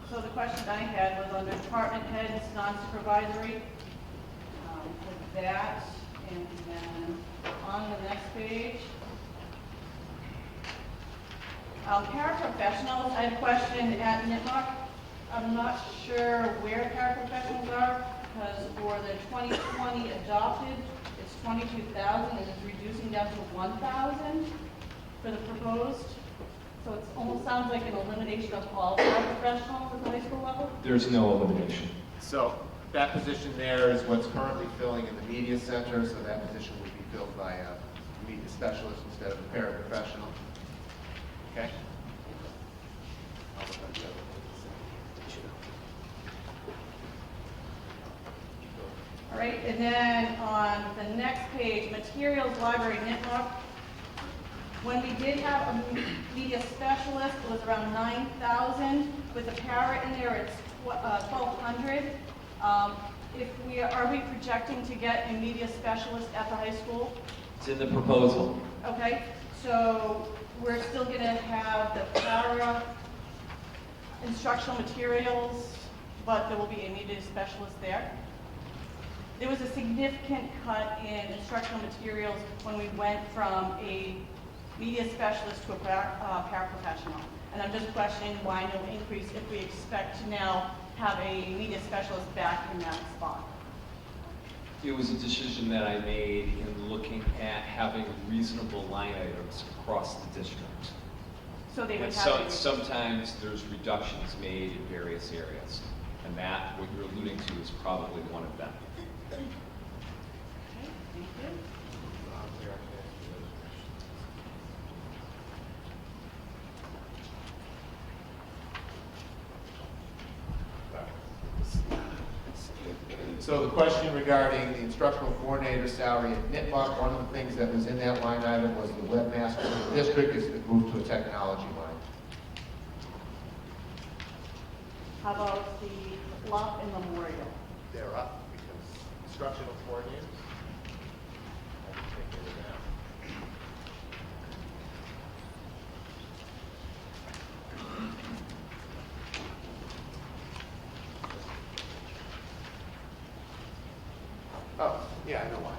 So the question I had was under department heads, non-supervisory, with that, and then on the next page. Paraprofessionals, I have a question at Nipmuc. I'm not sure where paraprofessionals are, because for the 2020 adopted, it's 22,000, and it's reducing down to 1,000 for the proposed. So it almost sounds like an elimination of all paraprofessionals at the high school level. There's no elimination. So that position there is what's currently filling in the media center. So that position would be filled by a media specialist instead of a paraprofessional. Okay. I'll look up the other ones. All right, and then on the next page, materials library Nipmuc. When we did have a media specialist, it was around 9,000. With the para in there, it's 1,200. Are we projecting to get a media specialist at the high school? It's in the proposal. Okay, so we're still going to have the para instructional materials, but there will be a media specialist there. There was a significant cut in instructional materials when we went from a media specialist to a paraprofessional. And I'm just questioning why no increase if we expect to now have a media specialist back in that spot. It was a decision that I made in looking at having reasonable line items across the district. So they would And have. sometimes there's reductions made in various areas, and that, what you're alluding to, is probably one of them. Okay, thank you. So the question regarding the instructional coordinator salary at Nipmuc, one of the things that was in that line item was the webmaster of the district is to move to a technology line. How about the Bluff and Memorial? They're up because instructional coordinators. I can take care of that. Oh, yeah, I know why.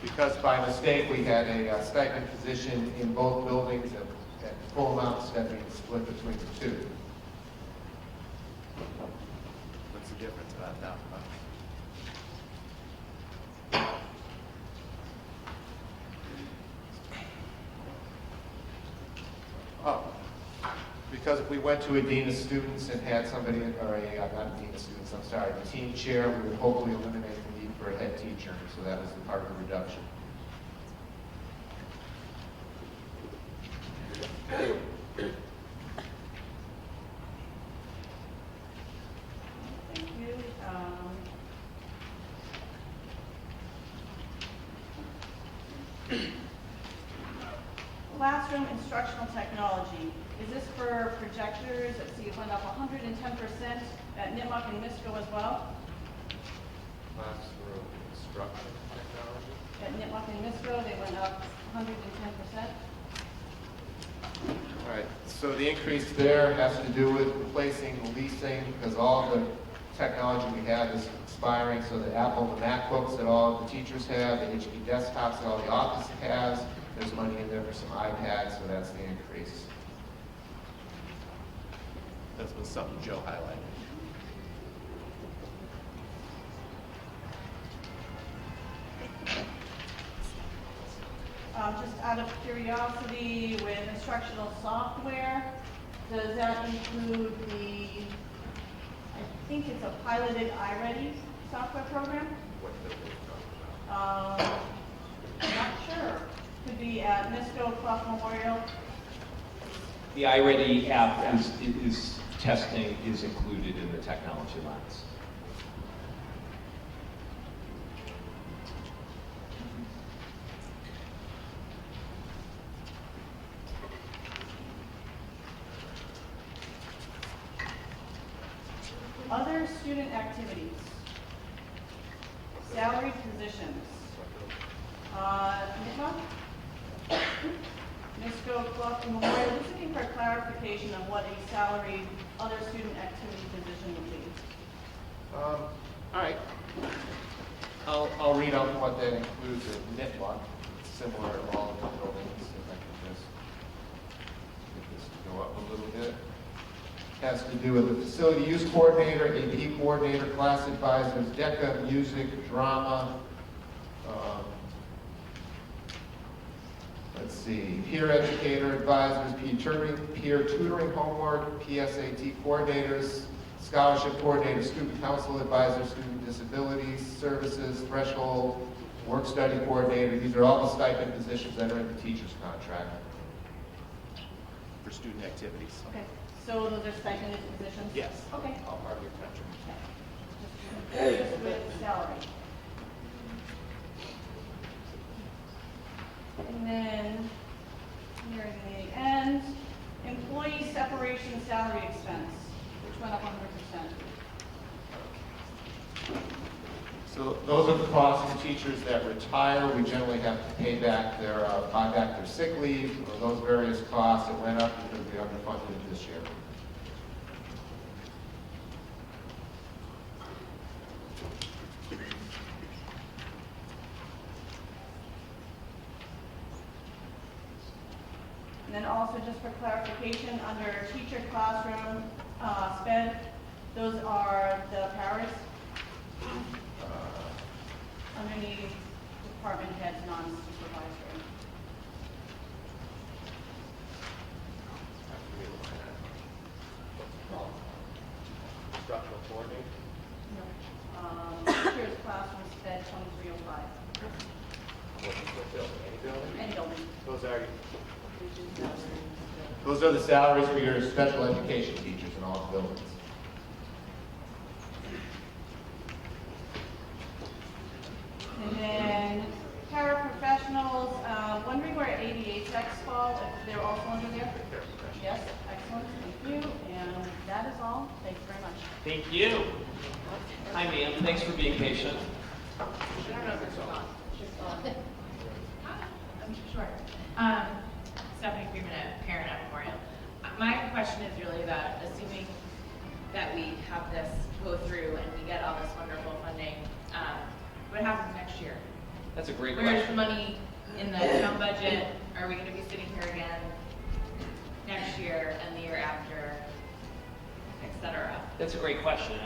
Because by mistake, we had a stipend position in both buildings at full amount instead of being split between the two. What's the difference about that? Oh, because if we went to a dean of students and had somebody, or not a dean of students, I'm sorry, a team chair, we would hopefully eliminate the need for a head teacher, so that was the part of the reduction. Thank you. Classroom instructional technology. Is this for projectors? Let's see, it went up 110% at Nipmuc and Misco as well. Classroom instruction technology. At Nipmuc and Misco, they went up 110%. All right, so the increase there has to do with replacing leasing, because all the technology we have is expiring, so the Apple, the MacBooks that all the teachers have, the HP desktops that all the office has, there's money in there for some iPads, so that's the increase. That's been something Joe highlighted. Just out of curiosity, with instructional software, does that include the, I think it's a piloted iReady software program? I'm not sure. Could be at Misco, Clough Memorial. The iReady app is testing is included in the technology lines. Other student activities. Salaried positions. Nipmuc? Misco, Clough, and Memorial. Just looking for clarification on what a salaried other student activity position would be. All right. I'll read out what that includes at Nipmuc. It's similar to all of the buildings. If I can just get this to go up a little bit. Has to do with the facility use coordinator, AP coordinator, class advisors, DECA, music, drama. Let's see, peer educator, advisors, peer tutoring homework, PSAT coordinators, scholarship coordinator, student council advisor, student disabilities services, threshold, work study coordinator. These are all the stipend positions that are in the teacher's contract for student activities. Okay, so those are stipended positions? Yes. Okay. All part of your contract. Just with salary. And then, nearing the end, employee separation salary expense, which went up 100%. So those are the costs of teachers that retire. We generally have to pay back their, buy back their sick leave, or those various costs that went up because we underfunded it this year. And then also just for clarification, under teacher classroom sped, those are the paras underneath department heads, non-supervisory. Instructional coordinator. Teachers classroom sped 2305. Any building? And building. Those are the salaries for your special education teachers in all buildings. And then paraprofessionals, wondering where ADA techs fall, if they're also under there? Yes, excellent, thank you. And that is all. Thank you very much. Thank you. Hi, ma'am. Thanks for being patient. Sure. Stephanie Freeman, a parent at Memorial. My question is really about assuming that we have this go through and we get all this wonderful funding, what happens next year? That's a great Where's the question. money in the town budget? Are we gonna be sitting here again next year and the year after, et cetera? That's a great question.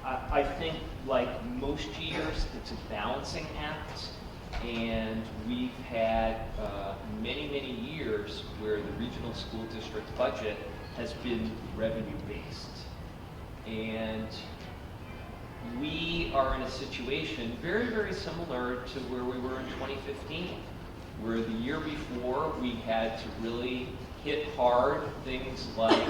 I think, like most years, it's a balancing act, and we've had many, many years where the regional school district budget has been revenue-based. And we are in a situation very, very similar to where we were in 2015, where the year before we had to really hit hard things like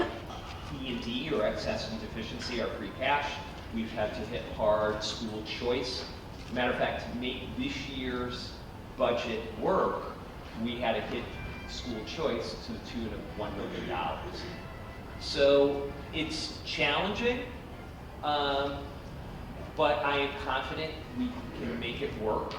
E&D, or excess and deficiency, our free cash. We've had to hit hard school choice. Matter of fact, to make this year's budget work, we had to hit school choice to the tune of $1 million. So it's challenging, but I am confident we can make it work,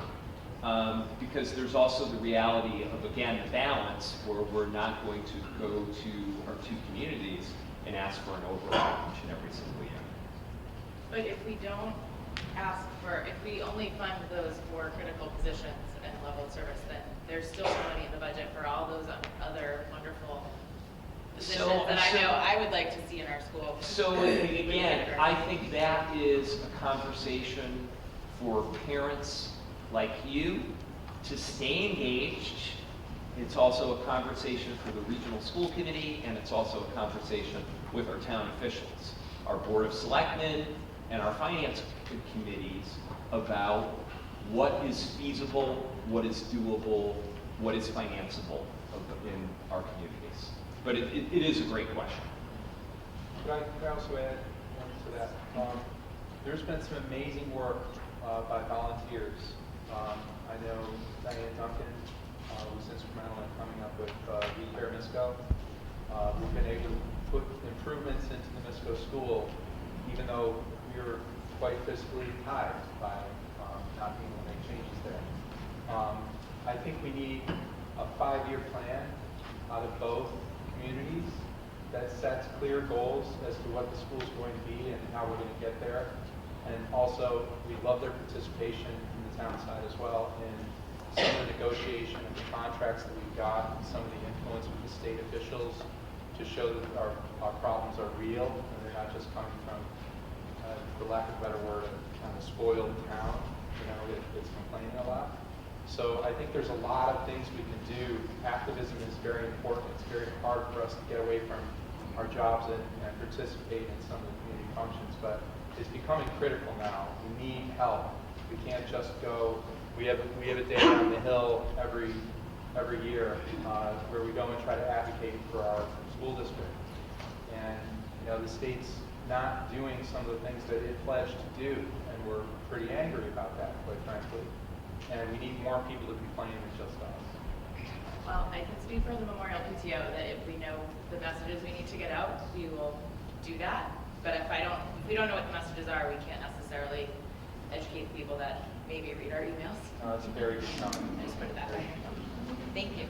because there's also the reality of, again, the balance, where we're not going to go to our two communities and ask for an override each and every single year. But if we don't ask for, if we only fund those 4 critical positions and level of service, then there's still money in the budget for all those other wonderful positions that I know I would like to see in our school. So again, I think that is a conversation for parents like you to stay engaged. It's also a conversation for the regional school committee, and it's also a conversation with our town officials, our board of selectmen, and our finance committees about what is feasible, what is doable, what is financeable in our communities. But it is a great question. Could I also add one to that? There's been some amazing work by volunteers. I know Diane Duncan was instrumental in coming up with Repair Misco. We've been able to put improvements into the Misco school, even though we were quite fiscally tied by not being able to make changes there. I think we need a 5-year plan out of both communities that sets clear goals as to what the school is going to be and how we're going to get there. And also, we love their participation from the town side as well in some of the negotiation of the contracts that we've got, and some of the influence with the state officials to show that our problems are real and they're not just coming from, for lack of a better word, a kind of spoiled town, it's complaining a lot. So I think there's a lot of things we can do. Activism is very important. It's very hard for us to get away from our jobs and participate in some of the community functions, but it's becoming critical now. We need help. We can't just go. We have a day on the Hill every year where we go and try to advocate for our school district. And the state's not doing some of the things that it pledged to do, and we're pretty angry about that, quite frankly. And we need more people to be playing than just us. Well, I can speak for the Memorial PTO that if we know the messages we need to get out, we will do that. But if we don't know what the messages are, we can't necessarily educate people that maybe read our emails. That's a very good comment. I just put it that way. Thank you.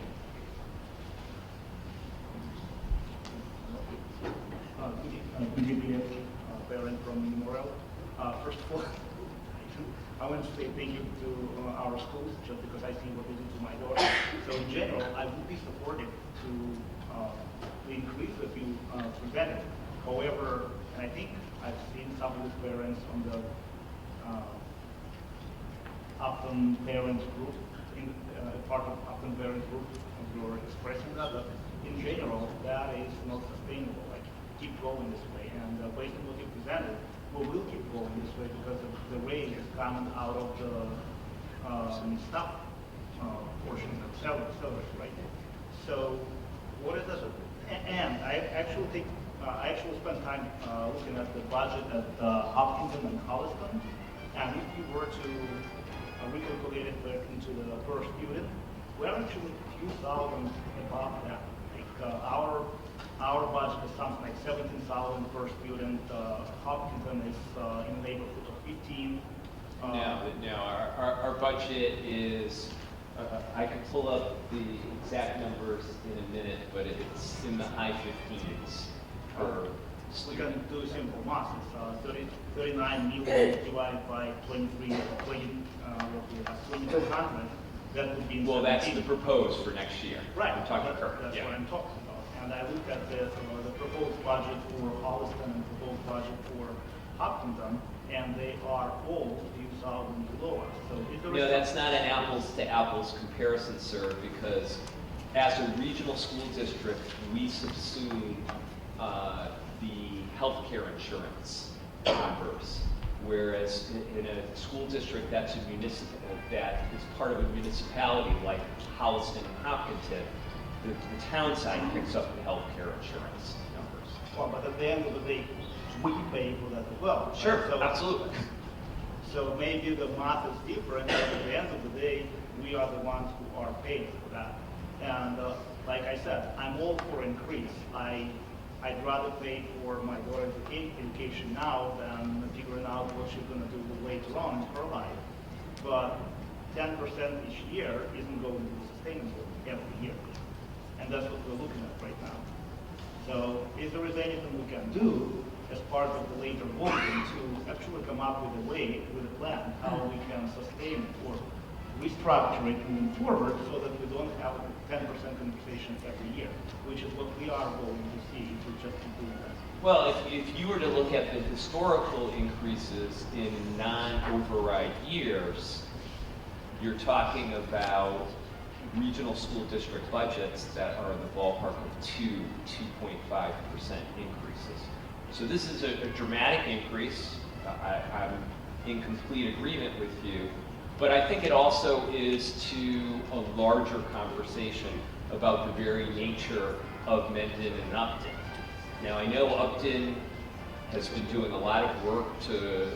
Good evening, parent from Memorial. First of all, I want to say thank you to our schools, just because I see what they do to my daughter. So in general, I would be supportive to the increase that you presented. However, and I think I've seen some of the parents on the Upton parents group, part of Upton parents group, who are expressing that, but in general, that is not sustainable. Like, keep going this way, and based on what you presented, we will keep going this way because of the raise is coming out of the staff portion of salaries, right? So, what is that? And I actually think I actually spent time looking at the budget at Hopkinton and Holliston, and if you were to recalculate it back into the per student, we're actually a few thousand above that. Like our budget is something like 17,000 per student. Hopkinton is in the neighborhood of 15. No, our budget is, I can pull up the exact numbers in a minute, but it's in the high 15s per We student. can do simple math. It's 39 million divided by 2,200. That would be. Well, that's 17. the proposed for next year. Right. I'm talking current, That's yeah. what I'm talking about. And I looked at the proposed budget for Holliston and proposed budget for Hopkinton, and they are all a few thousand below us. So if there is No, that's not an apples to apples comparison, sir, because as a regional school district, we subsume the healthcare insurance numbers. Whereas in a school district that's a municipal, that is part of a municipality like Holliston and Hopkinton, the town side picks up the healthcare insurance numbers. well, but at the end of the day, we pay for that as well. right? Sure, So, absolutely. So maybe the math is different, but at the end of the day, we are the ones who are paying for that. And like I said, I'm all for increase. I'd rather pay for my daughter's education now than figuring out what she's going to do later on in her life. But 10% each year isn't going to be sustainable every year. And that's what we're looking at right now. So if there is anything we can do as part of the later voting to actually come up with a way, with a plan, how we can sustain or restructure it moving forward so that we don't have 10% conversations every year, which is what we are going to see if we just keep doing that. Well, if you were to look at the historical increases in non-override years, you're talking about regional school district budgets that are in the ballpark of 2.5% increases. So this is a dramatic increase. I'm in complete agreement with you. But I think it also is to a larger conversation about the very nature of Mendon and Upton. Now, I know Upton has been doing a lot of work to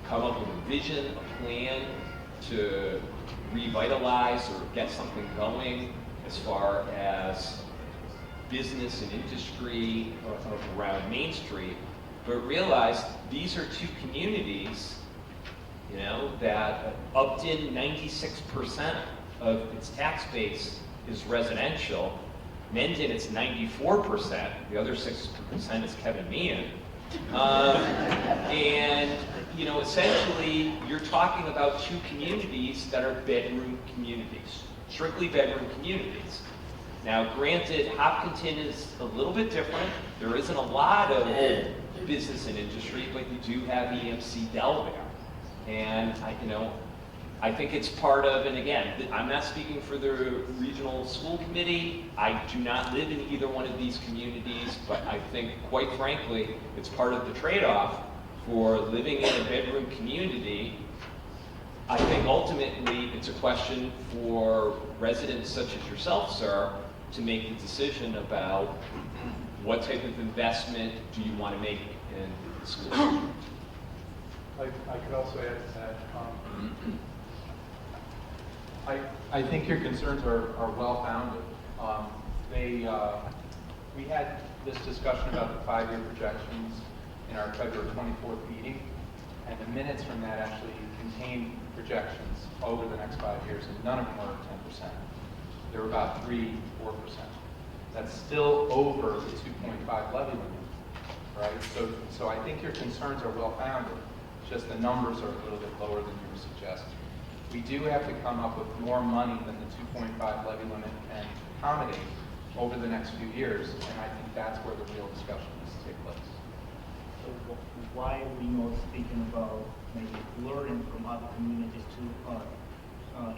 come up with a vision, a plan to revitalize or get something going as far as business and industry around Main Street, but realize these are two communities, you know, that Upton, 96% of its tax base is residential. Mendon, it's 94%. The other 6% is Kevin Meehan. And, you know, essentially, you're talking about two communities that are bedroom communities, strictly bedroom communities. Now, granted, Hopkinton is a little bit different. There isn't a lot of business and industry, but you do have EMC Dell there. And, I think it's part of, and again, I'm not speaking for the regional school committee. I do not live in either one of these communities, but I think, quite frankly, it's part of the trade-off for living in a bedroom community. I think ultimately it's a question for residents such as yourself, sir, to make the decision about what type of investment do you want to make in the school. I could also add to that. I think your concerns are well-founded. We had this discussion about the 5-year projections in our February 24th meeting, and the minutes from that actually contained projections over the next 5 years, and none of them were 10%. They were about 3-4%. That's still over the 2.5 levy limit, right? So I think your concerns are well-founded. just the numbers are a little bit lower than you were suggesting. We do have to come up with more money than the 2.5 levy limit can accommodate over the next few years, and I think that's where the real discussion needs to take place. So why are we not speaking about maybe learning from other communities to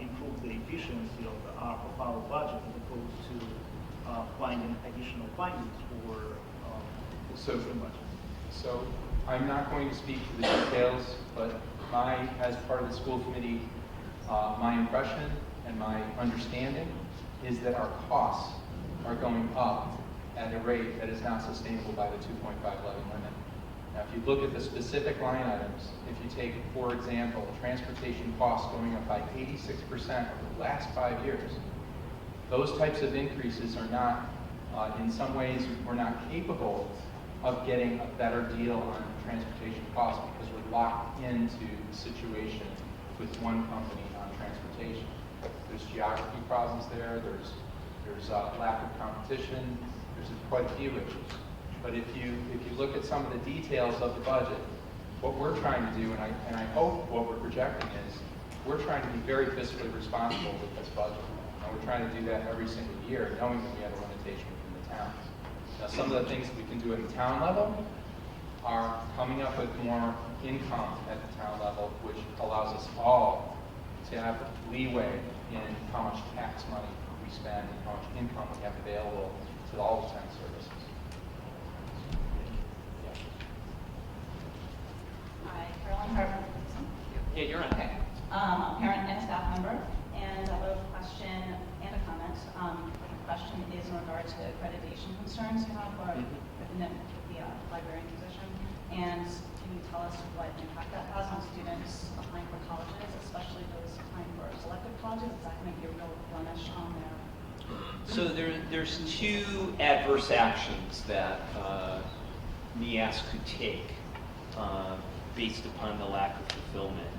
improve the efficiency of our budget as opposed to finding additional funding for So- the budget? So I'm not going to speak to the details, but as part of the school committee, my impression and my understanding is that our costs are going up at a rate that is not sustainable by the 2.5 levy limit. Now, if you look at the specific line items, if you take, for example, transportation costs going up by 86% over the last 5 years, those types of increases are not, in some ways, we're not capable of getting a better deal on transportation costs because we're locked into the situation with one company on transportation. There's geography problems there, there's lack of competition, there's quite a few issues. But if you look at some of the details of the budget, what we're trying to do, and I hope what we're projecting is, we're trying to be very fiscally responsible with this budget. And we're trying to do that every single year, knowing that we have a limitation within the towns. Now, some of the things that we can do at the town level are coming up with more income at the town level, which allows us all to have leeway in how much tax money we spend and how much income we have available to all the town services. Hi, Carolyn Harper. Yeah, you're on. Okay. I'm a parent and a staff member, and I have a question and a comment. The question is in regard to accreditation concerns you have for the librarian position. And can you tell us what impact that has on students applying for colleges, especially those applying for selective colleges? Is that going to be a real blemish on their... So there's two adverse actions that NEAS could take based upon the lack of fulfillment.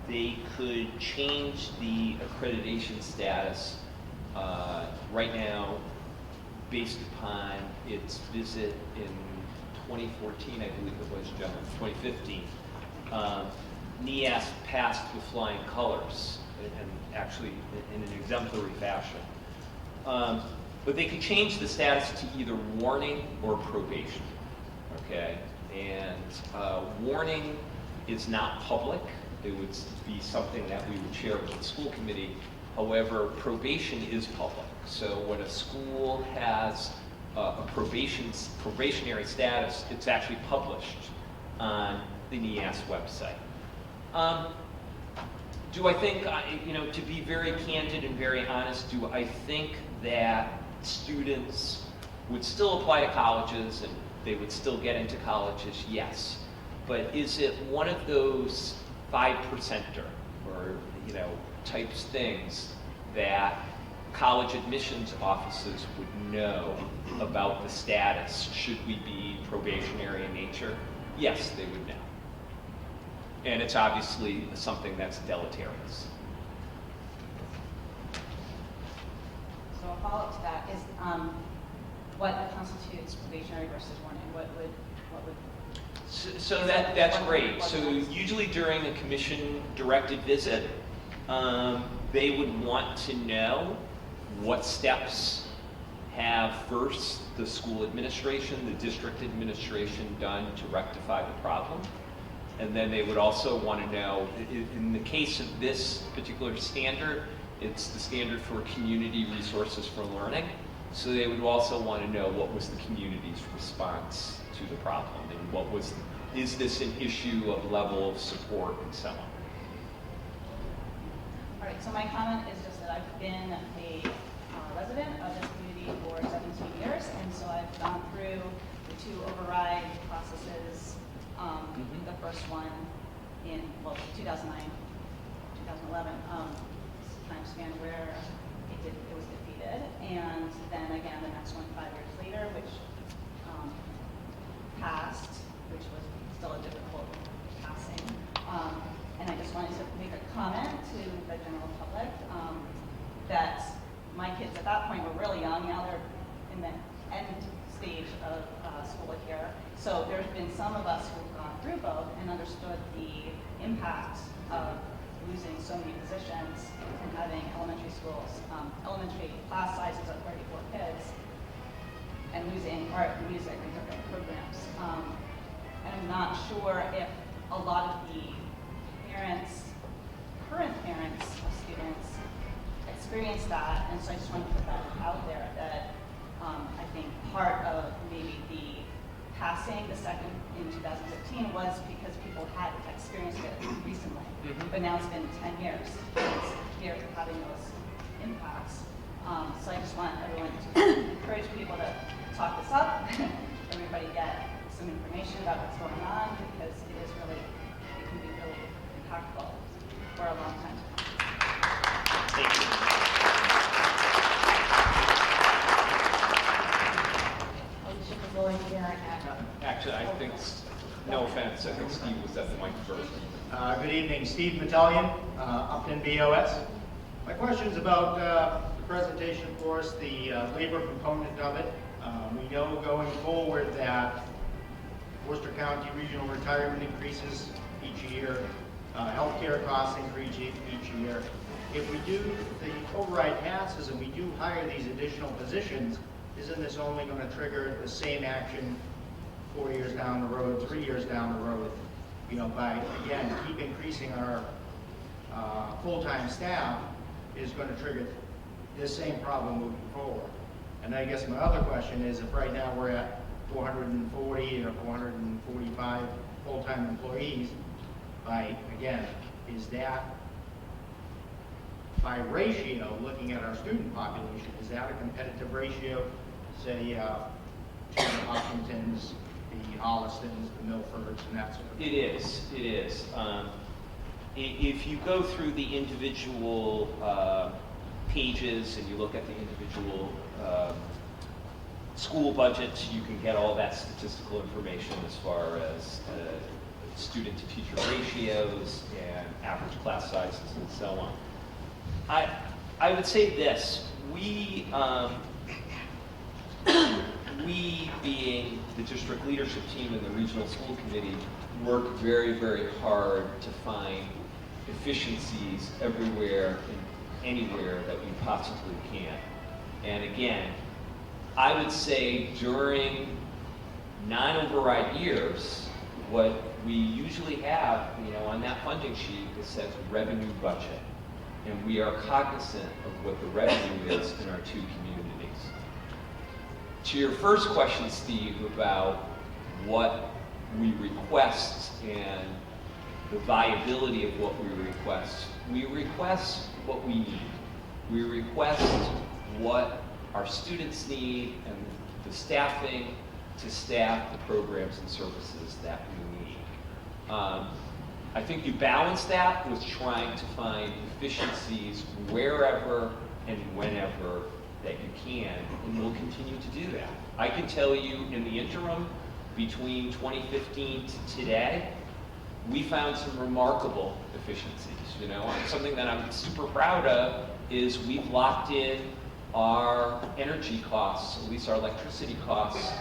They could change the accreditation status right now based upon its visit in 2014, I believe it was, John, 2015. NEAS passed with flying colors, and actually in an exemplary fashion. But they could change the status to either warning or probation, okay? And warning is not public. It would be something that we would share with the school committee. However, probation is public. So when a school has a probationary status, it's actually published on the NEAS website. Do I think, to be very candid and very honest, do I think that students would still apply to colleges and they would still get into colleges? Yes. But is it one of those 5%er or, types things that college admissions offices would know about the status should we be probationary in nature? Yes, they would know. And it's obviously something that's deleterious. So a follow-up to that is what constitutes probationary versus warning? What would So that's great. So usually during a commission-directed visit, they would want to know what steps have first the school administration, the district administration done to rectify the problem. And then they would also want to know, in the case of this particular standard, it's the standard for community resources for learning. So they would also want to know what was the community's response to the problem and is this an issue of level of support and so on. All right, so my comment is just that I've been a resident of this community for 17 years, and so I've gone through the 2 override processes. The first one in 2009, 2011 time span where it was defeated, and then again the next one 5 years later, which passed, which was still a difficult passing. And I just wanted to make a comment to the general public that my kids at that point were really young. Now they're in the end stage of school here. So there's been some of us who've gone through both and understood the impact of losing so many positions and having elementary schools, elementary class sizes of 34 kids, and losing art and music and different programs. And I'm not sure if a lot of the parents, current parents of students, experience that, and so I just want to put that out there that I think part of maybe the passing the second in 2015 was because people had experienced it recently, but now it's been 10 years since here having those impacts. So I just want everyone to encourage people to talk this up, everybody get some information about what's going on, because it is really, it can be really impactful for a long time. Thank you. Actually, I think, no offense, I think Steve was at the mic first. Good evening, Steve Battalion, Upton BOS. My question is about the presentation for us, the labor component of it. We know going forward that Worcester County regional retirement increases each year, healthcare costs increase each year. If we do, the override passes and we do hire these additional positions, isn't this only going to trigger the same action 4 years down the road, 3 years down the road, you know, by, again, keep increasing our full-time staff is going to trigger this same problem moving forward. And I guess my other question is, if right now we're at 440 or 445 full-time employees, by, again, is that by ratio, looking at our student population, is that a competitive ratio, say, to the Hopkintons, the Hollistons, the Milfords, and that sort of thing? It is. If you go through the individual pages and you look at the individual school budgets, you can get all that statistical information as far as student to teacher ratios and average class sizes and so on. I would say this, we being the district leadership team and the regional school committee work very, very hard to find efficiencies everywhere and anywhere that we possibly can. And again, I would say during non-override years, what we usually have, you know, on that funding sheet, it says revenue budget. And we are cognizant of what the revenue is in our two communities. To your first question, Steve, about what we request and the viability of what we request what we need. We request what our students need and the staffing to staff the programs and services that we need. I think you balance that with trying to find efficiencies wherever and whenever that you can, and we'll continue to do that. I can tell you in the interim, between 2015 to today, we found some remarkable efficiencies. You know, something that I'm super proud of is we've locked in our energy costs, at least our electricity costs,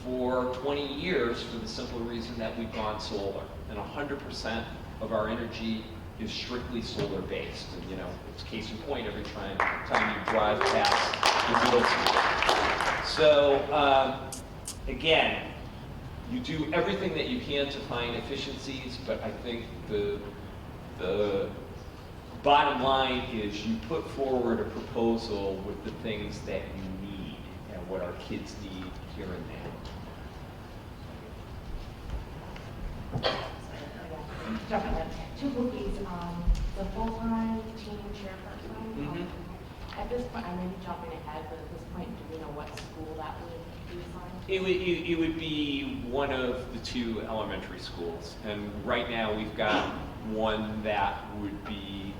for 20 years for the simple reason that we've gone solar. And 100% of our energy is strictly solar based. And you know, it's case in point every time you drive past the middle school. So again, you do everything that you can to find efficiencies, but I think the bottom line is you put forward a proposal with the things that you need and what our kids need here and now. Jumping in, two cookies, the full-time team chairperson. At this point, I may be jumping ahead, but at this point, do we know what school that would be assigned? It would be one of the two elementary schools, and right now we've got one that would be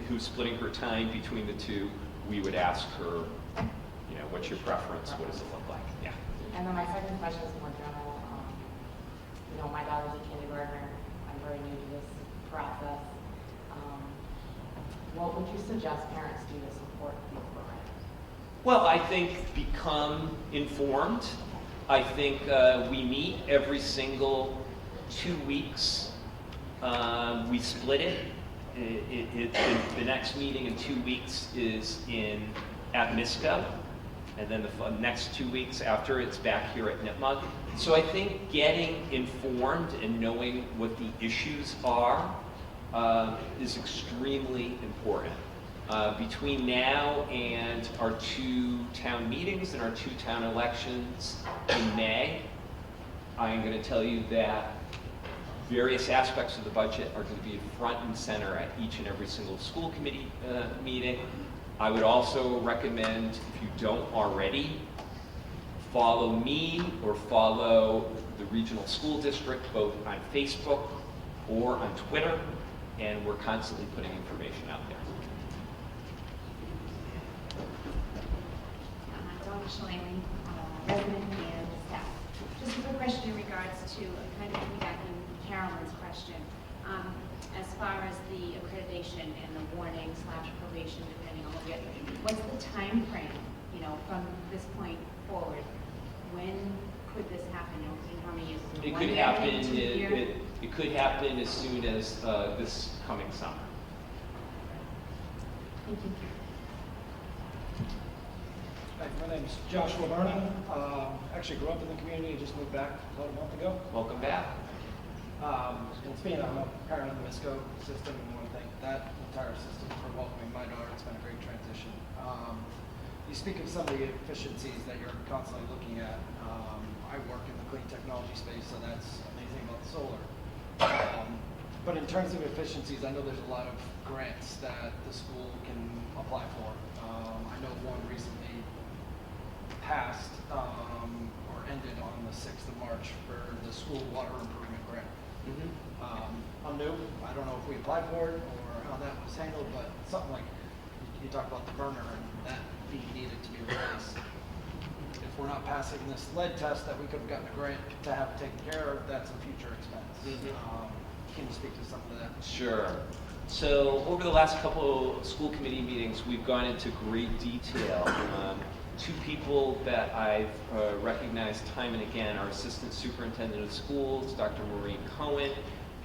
who's splitting her time between the two. We would ask her, you know, what's your preference? What does it look like? Yeah. And then my second question is more general. You know, my daughter's a kindergartner. I'm very new to this process. What would you suggest parents do to support the program? Well, I think become informed. I think we meet every single 2 weeks. We split it. The next meeting in 2 weeks is at MISCO, and then the next 2 weeks after it's back here at Nipmuc. So I think getting informed and knowing what the issues are is extremely important. Between now and our 2 town meetings and our 2 town elections in May, I'm going to tell you that various aspects of the budget are going to be front and center at each and every single school committee meeting. I would also recommend, if you don't already, follow me or follow the regional school district both on Facebook or on Twitter, and we're constantly putting information out there. Dr. Shalane, resident and staff. Just a quick question in regards to kind of piggybacking Carolyn's question. As far as the accreditation and the warning / probation, depending on what you're, what's the time frame, from this point forward? When could this happen? In how many years? It One could year, happen. 2 years? It could happen as soon as this coming summer. Thank you. Hi, my name is Joshua Vernon. Actually grew up in the community, just moved back about a month ago. Welcome back. I'm a parent of the MISCO system, and want to thank that entire system for welcoming my daughter. It's been a great transition. You speak of some of the efficiencies that you're constantly looking at. I work in the clean technology space, so that's amazing about the solar. But in terms of efficiencies, I know there's a lot of grants that the school can apply for. I know one recently passed or ended on the 6th of March for the school water improvement grant. I'm new. I don't know if we applied for it or how that was handled, but something like you talk about the burner and that being needed to be replaced. If we're not passing this lead test that we could have gotten a grant to have it taken care of, that's a future expense. Can you speak to some of that? Sure. So over the last couple of school committee meetings, we've gone into great detail. 2 people that I've recognized time and again, our Assistant Superintendent of Schools, Dr. Maureen Cohen,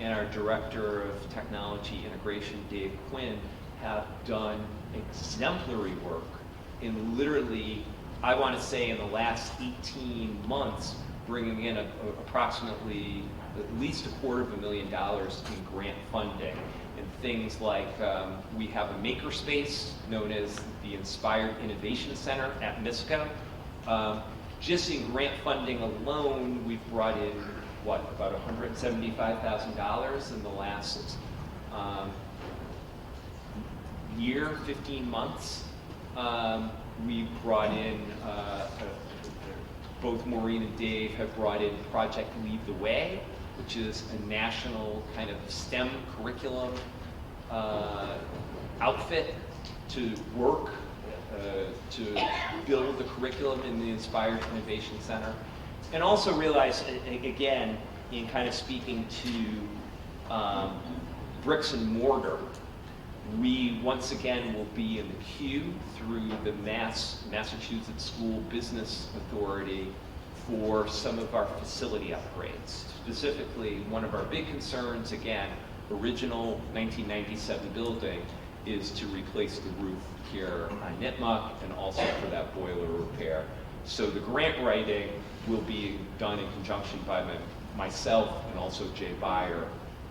and our Director of Technology Integration, Dave Quinn, have done exemplary work in literally, I want to say in the last 18 months, bringing in approximately at least $250,000 in grant funding. And things like we have a makerspace known as the Inspired Innovation Center at MISCO. Just in grant funding alone, we've brought in, about $175,000 in the last year, 15 months. We've brought in, both Maureen and Dave have brought in Project Lead the Way, which is a national kind of STEM curriculum outfit to work to build the curriculum in the Inspired Innovation Center. And also realize, again, in kind of speaking to bricks and mortar, we once again will be in the queue through the Massachusetts School Business Authority for some of our facility upgrades. Specifically, one of our big concerns, again, original 1997 building, is to replace the roof here on Nipmuc and also for that boiler repair. So the grant writing will be done in conjunction by myself and also Jay Byer,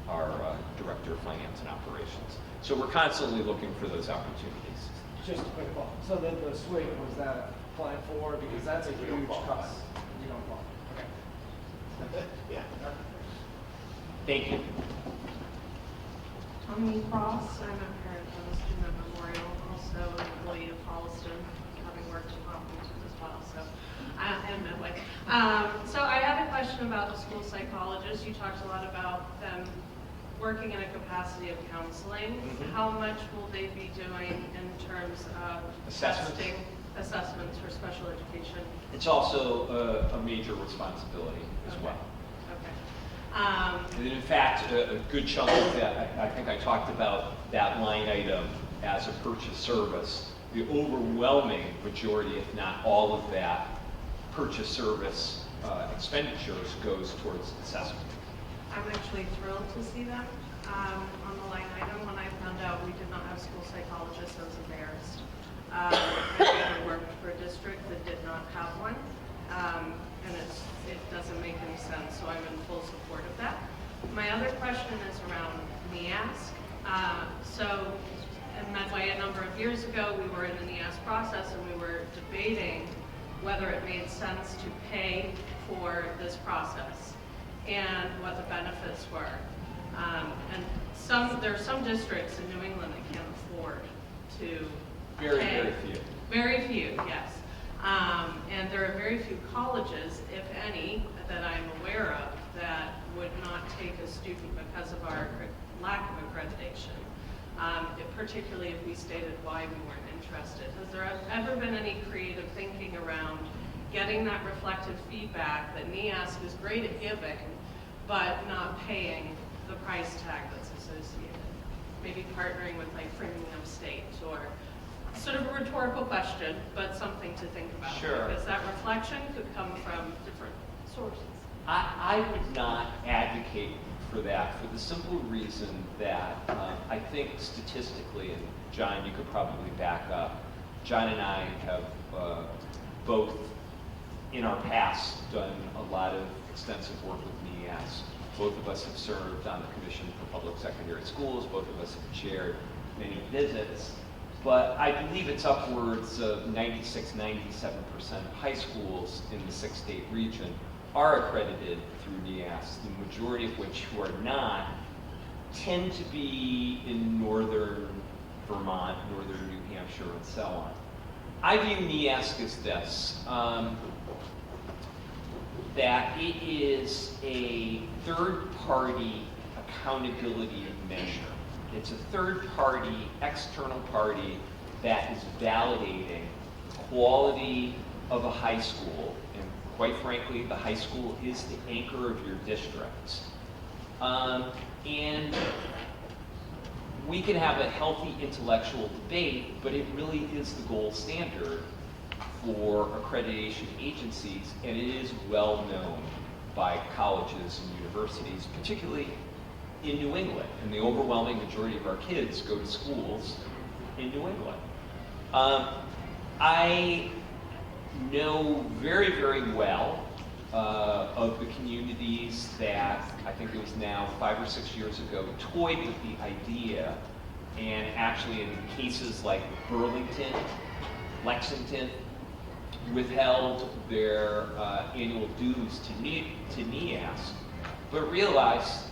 our Director of Finance and Operations. So we're constantly looking for those opportunities. Just a quick follow. So then the SWIG, was that applied for? Because that's a huge cost. You don't qualify. Okay. Yeah. Thank you. Tommy Cross, I'm a parent of a student at Memorial, also an employee of Holliston, having worked in Hopkinton as well, so, and Medway. So I had a question about the school psychologist. You talked a lot about them working in a capacity of counseling. How much will they be doing in terms of testing assessments for special education? It's also a major responsibility as well. Okay. And in fact, a good chunk of that, I think I talked about that line item as a purchase service, the overwhelming majority, if not all of that purchase service expenditures goes towards assessment. I'm actually thrilled to see that on the line item. When I found out we did not have school psychologists, I was embarrassed. I never worked for a district that did not have one, and it doesn't make any sense, so I'm in full support of that. My other question is around NEASC. So in Medway a number of years ago, we were in the NEASC process and we were debating whether it made sense to pay for this process and what the benefits were. And there are some districts in New England that can't afford to Very, pay. very few. Very few, yes. And there are very few colleges, if any, that I'm aware of that would not take a student because of our lack of accreditation, particularly if we stated why we weren't interested. Has there ever been any creative thinking around getting that reflective feedback that NEASC is great at giving, but not paying the price tag that's associated? Maybe partnering with like Framingham State, or sort of a rhetorical question, but something to think about. Sure. Because that reflection could come from different sources. I would not advocate for that for the simple reason that I think statistically, and John, you could probably back up, John and I have both in our past done a lot of extensive work with NEASC. Both of us have served on the Commission for Public Secondary Schools. Both of us have chaired many visits. But I believe it's upwards of 96, 97% of high schools in the 6-state region are accredited through NEASC, the majority of which who are not tend to be in northern Vermont, northern New Hampshire, and so on. I view NEASC as this, that it is a third-party accountability measure. It's a third-party, external party that is validating the quality of a high school. And quite frankly, the high school is the anchor of your district. And we can have a healthy intellectual debate, but it really is the gold standard for accreditation agencies, and it is well known by colleges and universities, particularly in New England, and the overwhelming majority of our kids go to schools in New England. I know very, very well of the communities that, I think it was now 5 or 6 years ago, toyed with the idea, and actually in cases like Burlington, Lexington, withheld their annual dues to NEASC, but realized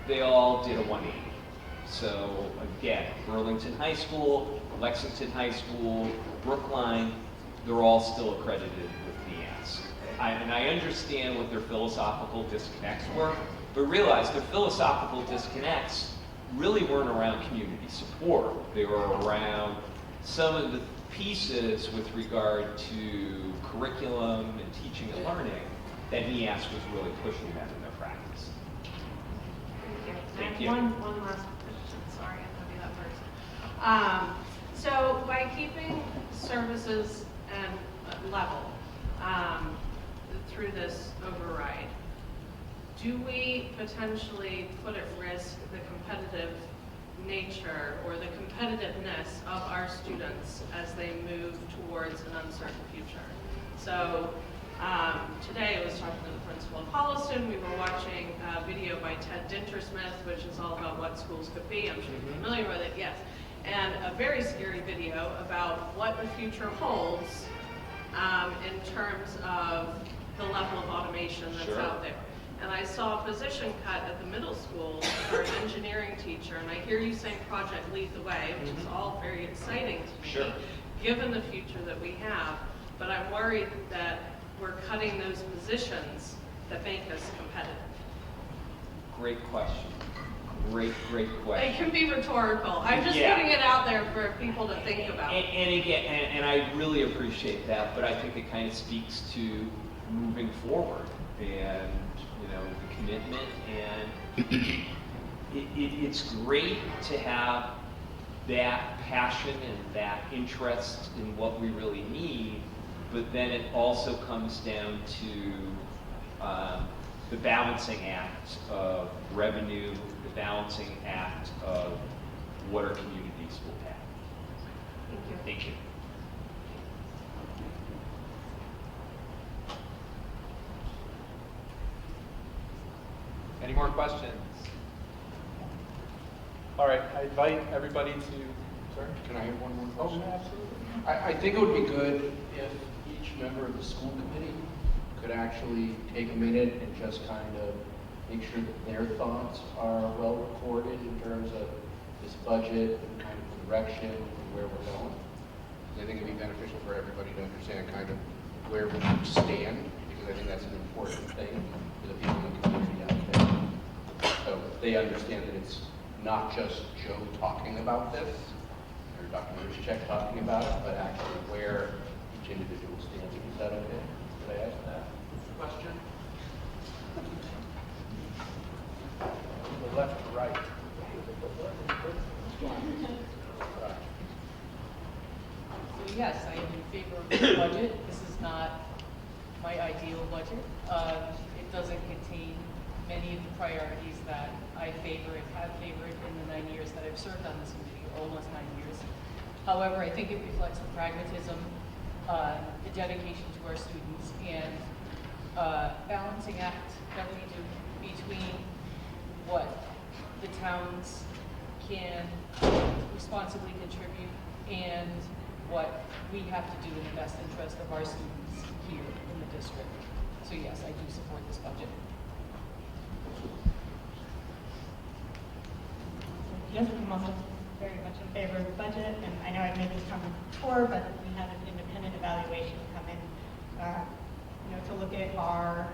they all did a 180. So again, Burlington High School, Lexington High School, Brookline, they're all still accredited with NEASC. And I understand what their philosophical disconnects were, but realize their philosophical disconnects really weren't around community support. They were around some of the pieces with regard to curriculum and teaching and learning that NEASC was really pushing that in their practice. Thank you. One last question. Sorry, I'm going to be that person. So by keeping services and level through this override, do we potentially put at risk the competitive nature or the competitiveness of our students as they move towards an uncertain future? So today I was talking to the principal of Holliston. We were watching a video by Ted Dintersmith, which is all about what schools could be. I'm sure you're familiar with it, yes. And a very scary video about what the future holds in terms of the level of automation that's out there. And I saw a position cut at the middle school for an engineering teacher, and I hear you saying Project Lead the Way, which is all very exciting to me, given the future that we have. But I'm worried that we're cutting those positions that make us competitive. Great question. Great question. It can be rhetorical. I'm just putting it out there for people to think about. And again, and I really appreciate that, but I think it kind of speaks to moving forward and, you know, the commitment. And it's great to have that passion and that interest in what we really need, but then it also comes down to the balancing act of revenue, the balancing act of what our communities will have. Thank you. Thank you. Any more questions? All right, I invite everybody to, sorry? Can I have one more Oh, question? yeah, absolutely. I think it would be good if each member of the school committee could actually take a minute and just kind of make sure that their thoughts are well recorded in terms of this budget and kind of direction and where we're going. I think it'd be beneficial for everybody to understand kind of where we stand, because I think that's an important thing for the people in the community out there. So they understand that it's not just Joe talking about this, or Dr. Marischek talking about it, but actually where each individual stands. Is that okay? Did I ask that question? From the left to right. So yes, I am in favor of this budget. This is not my ideal budget. It doesn't contain many of the priorities that I favor and have favored in the 9 years that I've served on this committee, almost 9 years. However, I think it reflects the pragmatism, the dedication to our students, and balancing act that we do between what the towns can responsibly contribute and what we have to do in the best interest of our students here in the district. So yes, I do support this budget. Yes, I'm also very much in favor of the budget, and I know I've made this comment before, but we had an independent evaluation come in, to look at our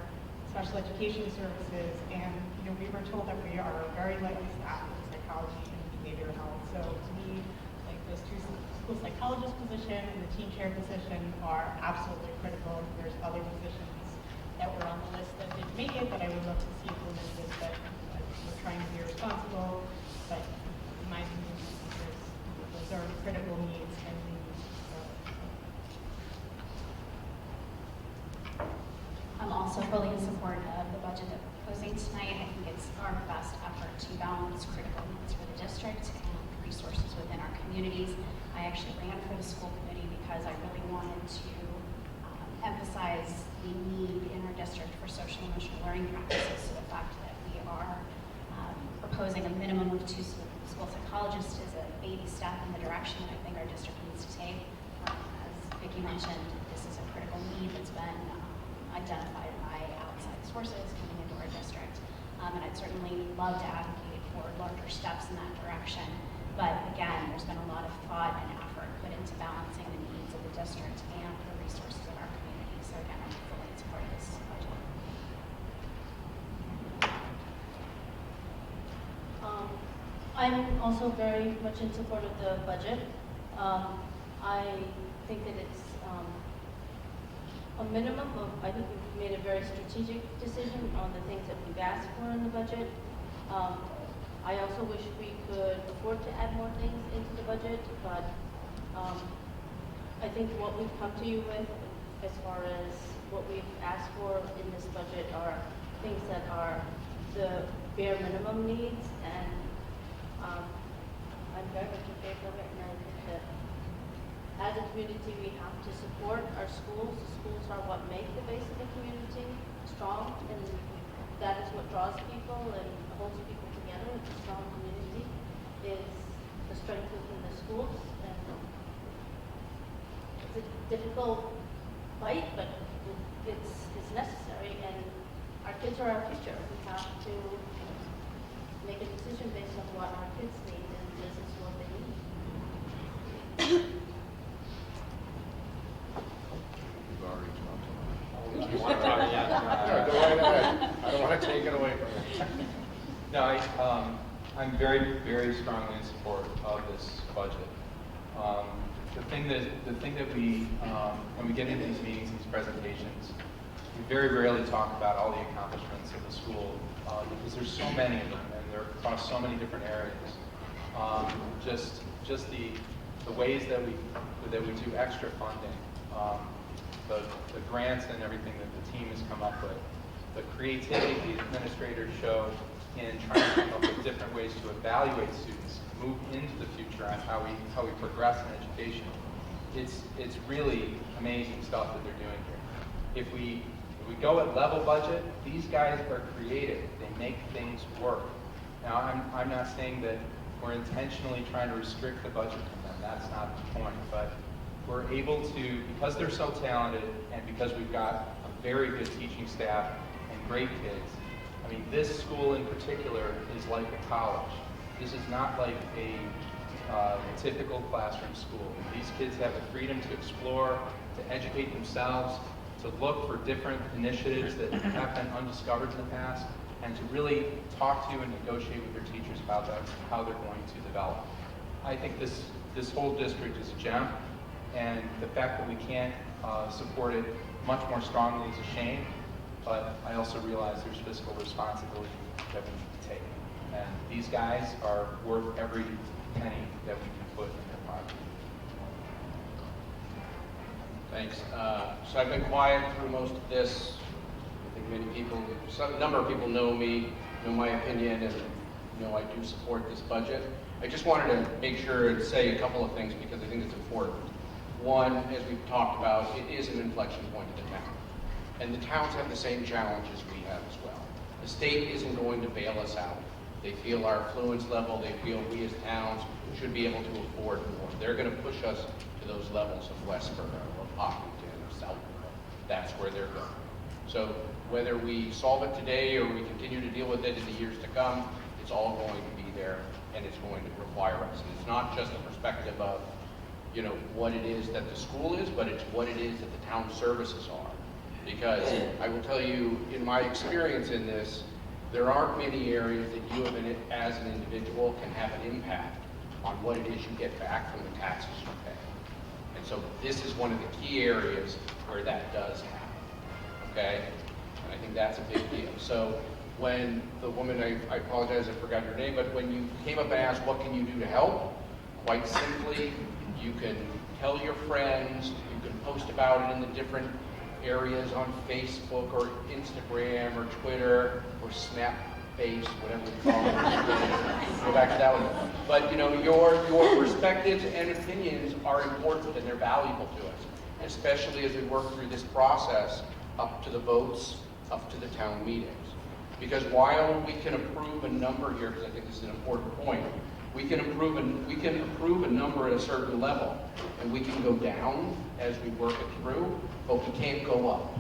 special education services, and we were told that we are very lightly staffed in psychology and behavioral health. So to me, like those two school psychologist position and the teen care position are absolutely critical. There's other positions that were on the list that didn't make it, but I would love to see implemented. But we're trying to be responsible. But in my opinion, those are critical needs and needs. I'm also fully in support of the budget that we're proposing tonight. I think it's our best effort to balance critical needs for the district and resources within our communities. I actually ran for the school committee because I really wanted to emphasize the need in our district for social and emotional learning practices. So the fact that we are proposing a minimum of 2 school psychologists is a baby step in the direction that I think our district needs to take. As Vicki mentioned, this is a critical need that's been identified by outside sources coming into our district. And I'd certainly love to advocate for larger steps in that direction. But again, there's been a lot of thought and effort put into balancing the needs of the district and the resources of our community. So again, I'm fully in support of this budget. I'm also very much in support of the budget. I think that it's a minimum of, I think we've made a very strategic decision on the things that we've asked for in the budget. I also wish we could afford to add more things into the budget, but I think what we've come to you with as far as what we've asked for in this budget are things that are the bare minimum needs, and I'm very much in favor of it, and I think that as a community we have to support our schools. The schools are what make the base of the community strong, and that is what draws people and holds people together. A strong community is the strength within the schools, and it's a difficult fight, but it's necessary, and our kids are our future. We have to make a decision based on what our kids need, and this is what they need. You've already talked about it. You want to talk? Yeah. Go right ahead. I don't want to take it away from you. No, I'm very, very strongly in support of this budget. The thing that we, when we get into these meetings, these presentations, we very rarely talk about all the accomplishments of the school because there's so many of them and they're across so many different areas. Just the ways that we do extra funding, the grants and everything that the team has come up with, the creativity the administrators show in trying to come up with different ways to evaluate students, move into the future on how we progress in education. It's really amazing stuff that they're doing here. If we go at level budget, these guys are creative. They make things work. Now, I'm not saying that we're intentionally trying to restrict the budget from them. That's not the point. But we're able to, because they're so talented and because we've got a very good teaching staff and great kids, I mean, this school in particular is like a college. This is not like a typical classroom school. These kids have the freedom to explore, to educate themselves, to look for different initiatives that have been undiscovered in the past, and to really talk to and negotiate with their teachers about that, how they're going to develop. I think this whole district is a gem, and the fact that we can't support it much more strongly is a shame, but I also realize there's fiscal responsibility that we need to take. And these guys are worth every penny that we can put in their pocket. Thanks. So I've been quiet through most of this. I think many people, a number of people know me, know my opinion, and know I do support this budget. I just wanted to make sure and say a couple of things because I think it's important. One, as we've talked about, it is an inflection point in the town. And the towns have the same challenges we have as well. The state isn't going to bail us out. They feel our affluence level, they feel we as towns should be able to afford more. They're going to push us to those levels of Westboro or Pocklington or Southborough. That's where they're going. So whether we solve it today or we continue to deal with it in the years to come, it's all going to be there and it's going to require us. And it's not just the perspective of, you know, what it is that the school is, but it's what it is that the town services are. Because I will tell you, in my experience in this, there aren't many areas that you as an individual can have an impact on what it is you get back from the taxes you pay. And so this is one of the key areas where that does happen, okay? And I think that's a big deal. So when the woman, I apologize, I forgot her name, but when you came up and asked, what can you do to help? Quite simply, you can tell your friends, you can post about it in the different areas on Facebook or Instagram or Twitter or Snapface, whatever we call it. Go back to that one. But you know, your perspectives and opinions are important and they're valuable to us, especially as we work through this process up to the votes, up to the town meetings. Because while we can approve a number here, because I think this is an important point, we can approve a number at a certain level, and we can go down as we work it through, but we can't go up.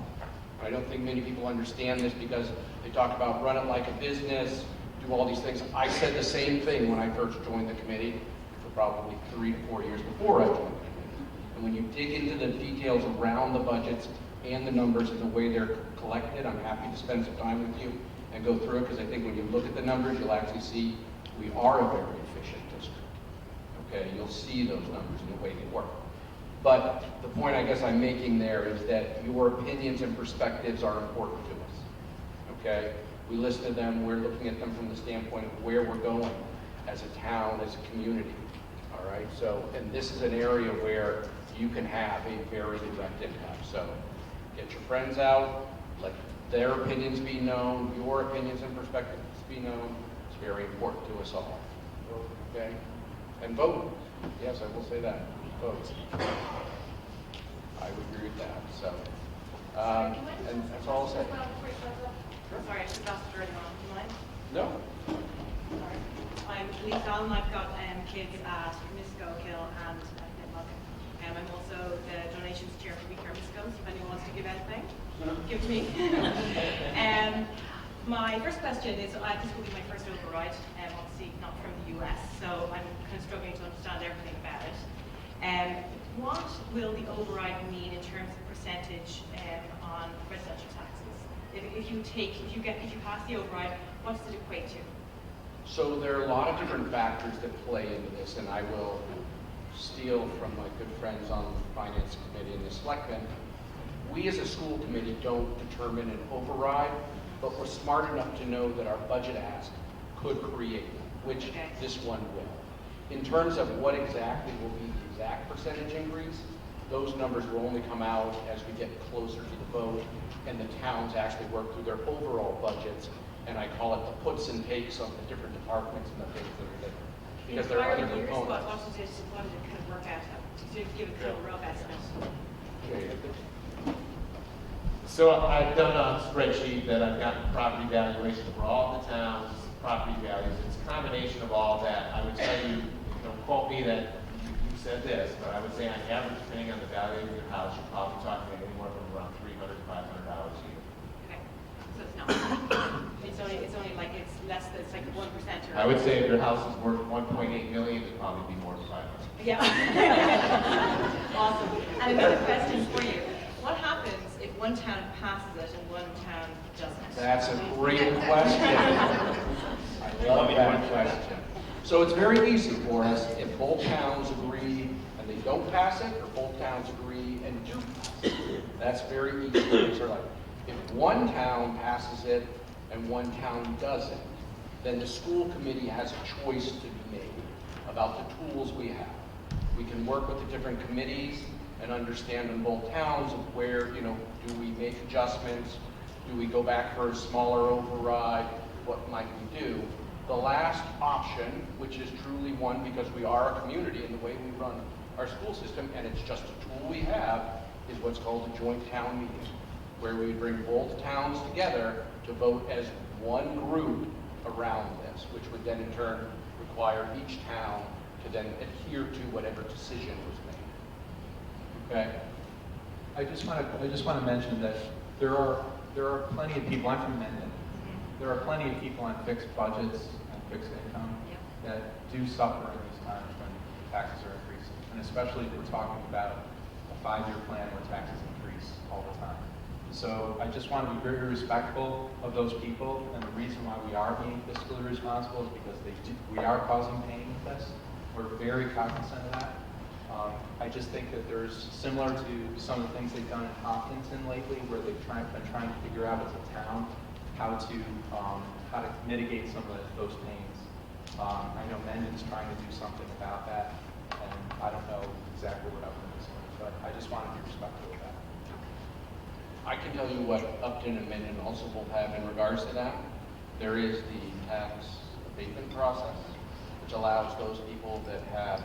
I don't think many people understand this because they talk about run it like a business, do all these things. I said the same thing when I first joined the committee, for probably 3 to 4 years before I joined the committee. And when you dig into the details around the budgets and the numbers and the way they're collected, I'm happy to spend some time with you and go through it, because I think when you look at the numbers, you'll actually see we are a very efficient district. Okay, you'll see those numbers in the way they work. But the point I guess I'm making there is that your opinions and perspectives are important to us. Okay, we listen to them, we're looking at them from the standpoint of where we're going as a town, as a community. All right, so, and this is an area where you can have a very direct impact. So get your friends out, let their opinions be known, your opinions and perspectives be known. It's very important to us all. Okay? And vote. Yes, I will say that. Vote. I would agree with that. So, and that's all I'll say. Sorry, I should have asked already on. Do you mind? No. Sorry. I'm Lee Fallon. I've got kids at Misco, Hill, and at Nipmuc. I'm also the donations chair for We Care Misco, so if anyone wants to give anything, give to me. My first question is, this will be my first override, obviously not from the US, so I'm kind of struggling to understand everything about it. What will the override mean in terms of percentage on residential taxes? If you pass the override, what does it equate to? So there are a lot of different factors that play into this, and I will steal from my good friends on the Finance Committee and the Selectmen. We as a school committee don't determine an override, but we're smart enough to know that our budget ask could create one, which this one will. In terms of what exactly will be the exact percentage increase, those numbers will only come out as we get closer to the vote and the towns actually work through their overall budgets. And I call it the puts and takes of the different departments and the things that are there. Because there are other components. What did it kind of work out to give a kind of rough estimate? So I've done a spreadsheet that I've gotten property valuation for all the towns, property values. It's a combination of all that. I would tell you, don't quote me that you said this, but I would say on average, depending on the value of your house, you're probably talking anywhere from around $300 to $500 a year. Okay, so it's not. It's only like it's less than, it's like 1% or. I would say if your house is worth $1.8 million, it'd probably be more than $500. Yeah. Awesome. And another question for you. What happens if one town passes it and one town doesn't? That's a great question. I love that question. So it's very easy for us if both towns agree and they don't pass it, or both towns agree and do pass it. That's very easy. Sort of like, if one town passes it and one town doesn't, then the school committee has a choice to be made about the tools we have. We can work with the different committees and understand in both towns of where, do we make adjustments? Do we go back for a smaller override? What might we do? The last option, which is truly one because we are a community in the way we run our school system, and it's just a tool we have, is what's called a joint town meeting, where we bring both towns together to vote as one group around this, which would then in turn require each town to then adhere to whatever decision was made. Okay? I just want to mention that there are plenty of people. I'm from Mendon. There are plenty of people on fixed budgets and fixed income that do suffer in these times when taxes are increasing, and especially if we're talking about a 5-year plan where taxes increase all the time. So I just want to be very respectful of those people, and the reason why we are being fiscally responsible is because we are causing pain with this. We're very cognizant of that. I just think that there's, similar to some of the things they've done in Hopkinton lately, where they've been trying to figure out as a town how to mitigate some of those pains. I know Mendon's trying to do something about that, and I don't know exactly what Upton is doing, but I just want to be respectful of that. I can tell you what Upton and Mendon also will have in regards to that. There is the tax abatement process, which allows those people that have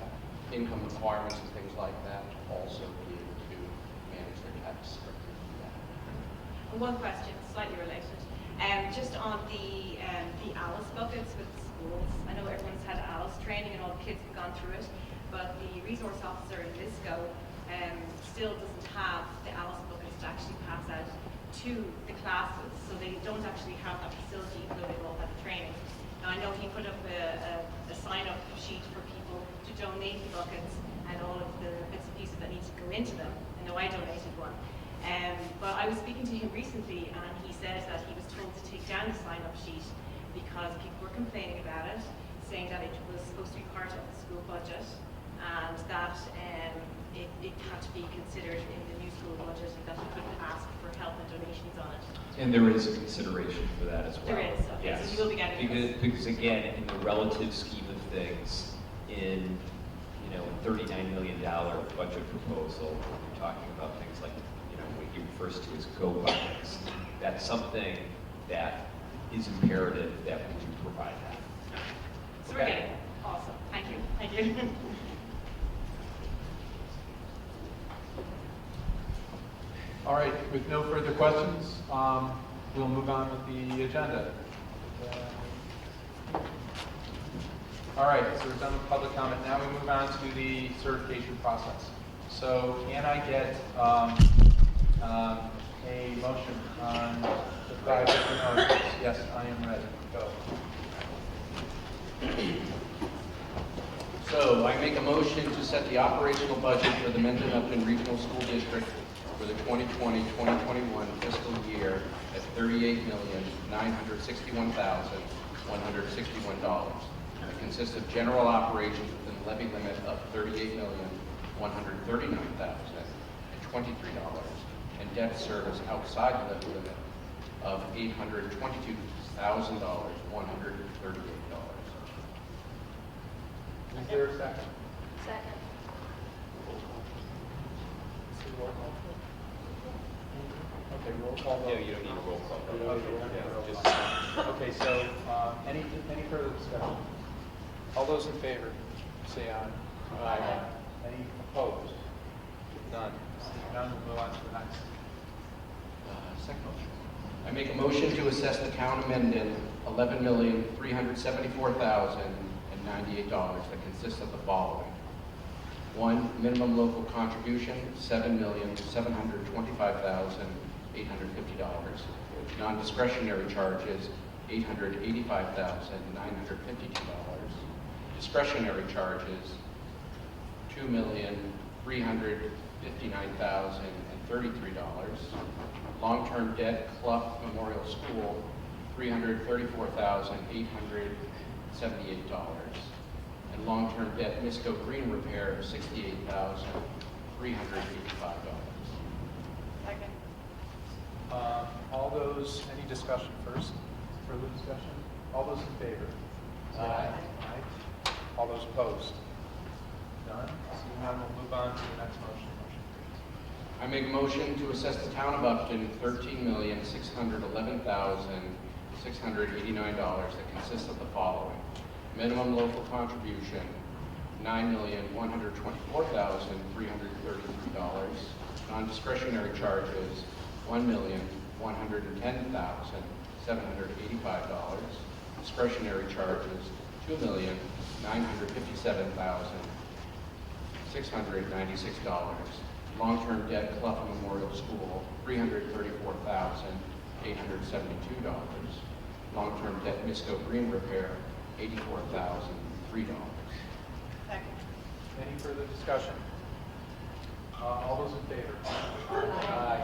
income requirements and things like that to also be able to manage their tax structure. One question, slightly related. Just on the ALICE buckets with schools. I know everyone's had ALICE training and all the kids have gone through it, but the resource officer in LISCO still doesn't have the ALICE buckets to actually pass out to the classes, so they don't actually have that facility even though they've all had the training. Now I know he put up a sign-up sheet for people to donate the buckets and all of the bits and pieces that need to go into them. I know I donated one. But I was speaking to him recently, and he said that he was told to take down the sign-up sheet because people were complaining about it, saying that it was supposed to be part of the school budget, and that it had to be considered in the new school budget, and that he couldn't ask for help and donations on it. And there is a consideration for that as well. There is, okay, yes. so you will be getting because again, in the relative scheme of things, in a $39 million budget proposal, we're talking about things like what he refers to as go buckets. That's something that is imperative that we do provide that. So we're getting it. Awesome. Thank you. Thank you. All right, with no further questions, we'll move on with the agenda. All right, so we're done with public comment. Now we move on to the certification process. So can I get a motion on the 5 different articles? Yes, I am ready. Go. So I make a motion to set the operational budget for the Mendon-Upton Regional School District for the 2020-2021 fiscal year at $38,961,161. It consists of general operations within the levy limit of $38,139,023 and debt service outside the levy limit of $822,138. Is there a second? Second. Roll call. Okay, roll call vote. Yeah, you don't need a roll call. Okay, so, any further discussion? All those in favor, say aye. Aye. Any opposed? None. Seeing none, we'll move on to the next. Second motion. I make a motion to assess the town of Mendon $11,374,098 that consists of the following. 1, minimum local contribution, $7,725,850. Non-discretionary charges, $885,952. Discretionary charges, $2,359,033. Long-term debt, Clough Memorial School, $334,878. And long-term debt, Misco Green Repair, $68,385. Second. All those, any discussion first? Further discussion? All those in favor? Say aye. Aye. All those opposed? None. Seeing none, we'll move on to the next motion. Motion, please. I make a motion to assess the town of Upton $13,611,689 that consists of the following. Minimum local contribution, $9,124,333. Non-discretionary charges, $1,110,785. Discretionary charges, $2,957,696. Long-term debt, Clough Memorial School, $334,872. Long-term debt, Misco Green Repair, $84,003. Second. Any further discussion? All those in favor? Aye.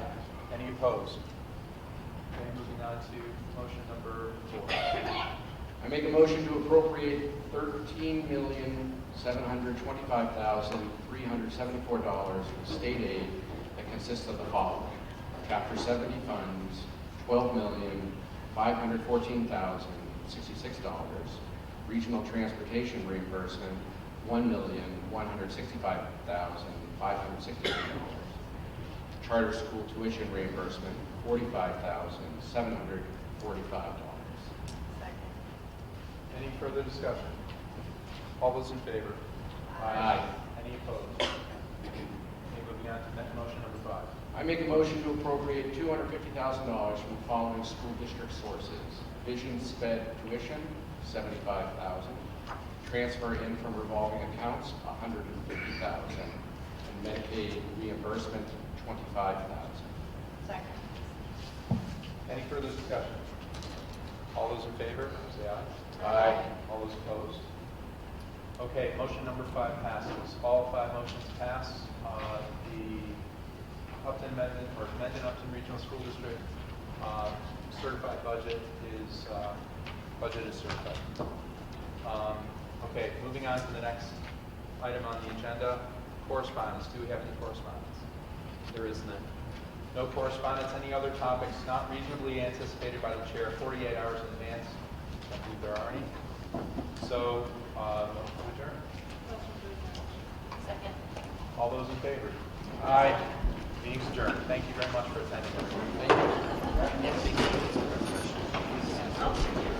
Any opposed? Okay, moving on to motion number 4. I make a motion to appropriate $13,725,374 for state aid that consists of the following. Chapter 70 funds, $12,514,066. Regional transportation reimbursement, $1,165,563. Charter school tuition reimbursement, $45,745. Any further discussion? All those in favor? Aye. Any opposed? Okay, moving on to motion number 5. I make a motion to appropriate $250,000 from the following school district sources. Vision sped tuition, $75,000. Transfer in from revolving accounts, $150,000. And Medicaid reimbursement, $25,000. Second. Any further discussion? All those in favor, say aye. Aye. All those opposed? Okay, motion number 5 passes. All 5 motions pass. The Mendon-Upton Regional School District certified budget is certified. Okay, moving on to the next item on the agenda, correspondence. Do we have any correspondence? There is none. No correspondence. Any other topics not reasonably anticipated by the chair 48 hours in advance? I don't believe there are any. So, motion to adjourn. Second. All those in favor? Aye. Meeting's adjourned. Thank you very much for attending. Thank you.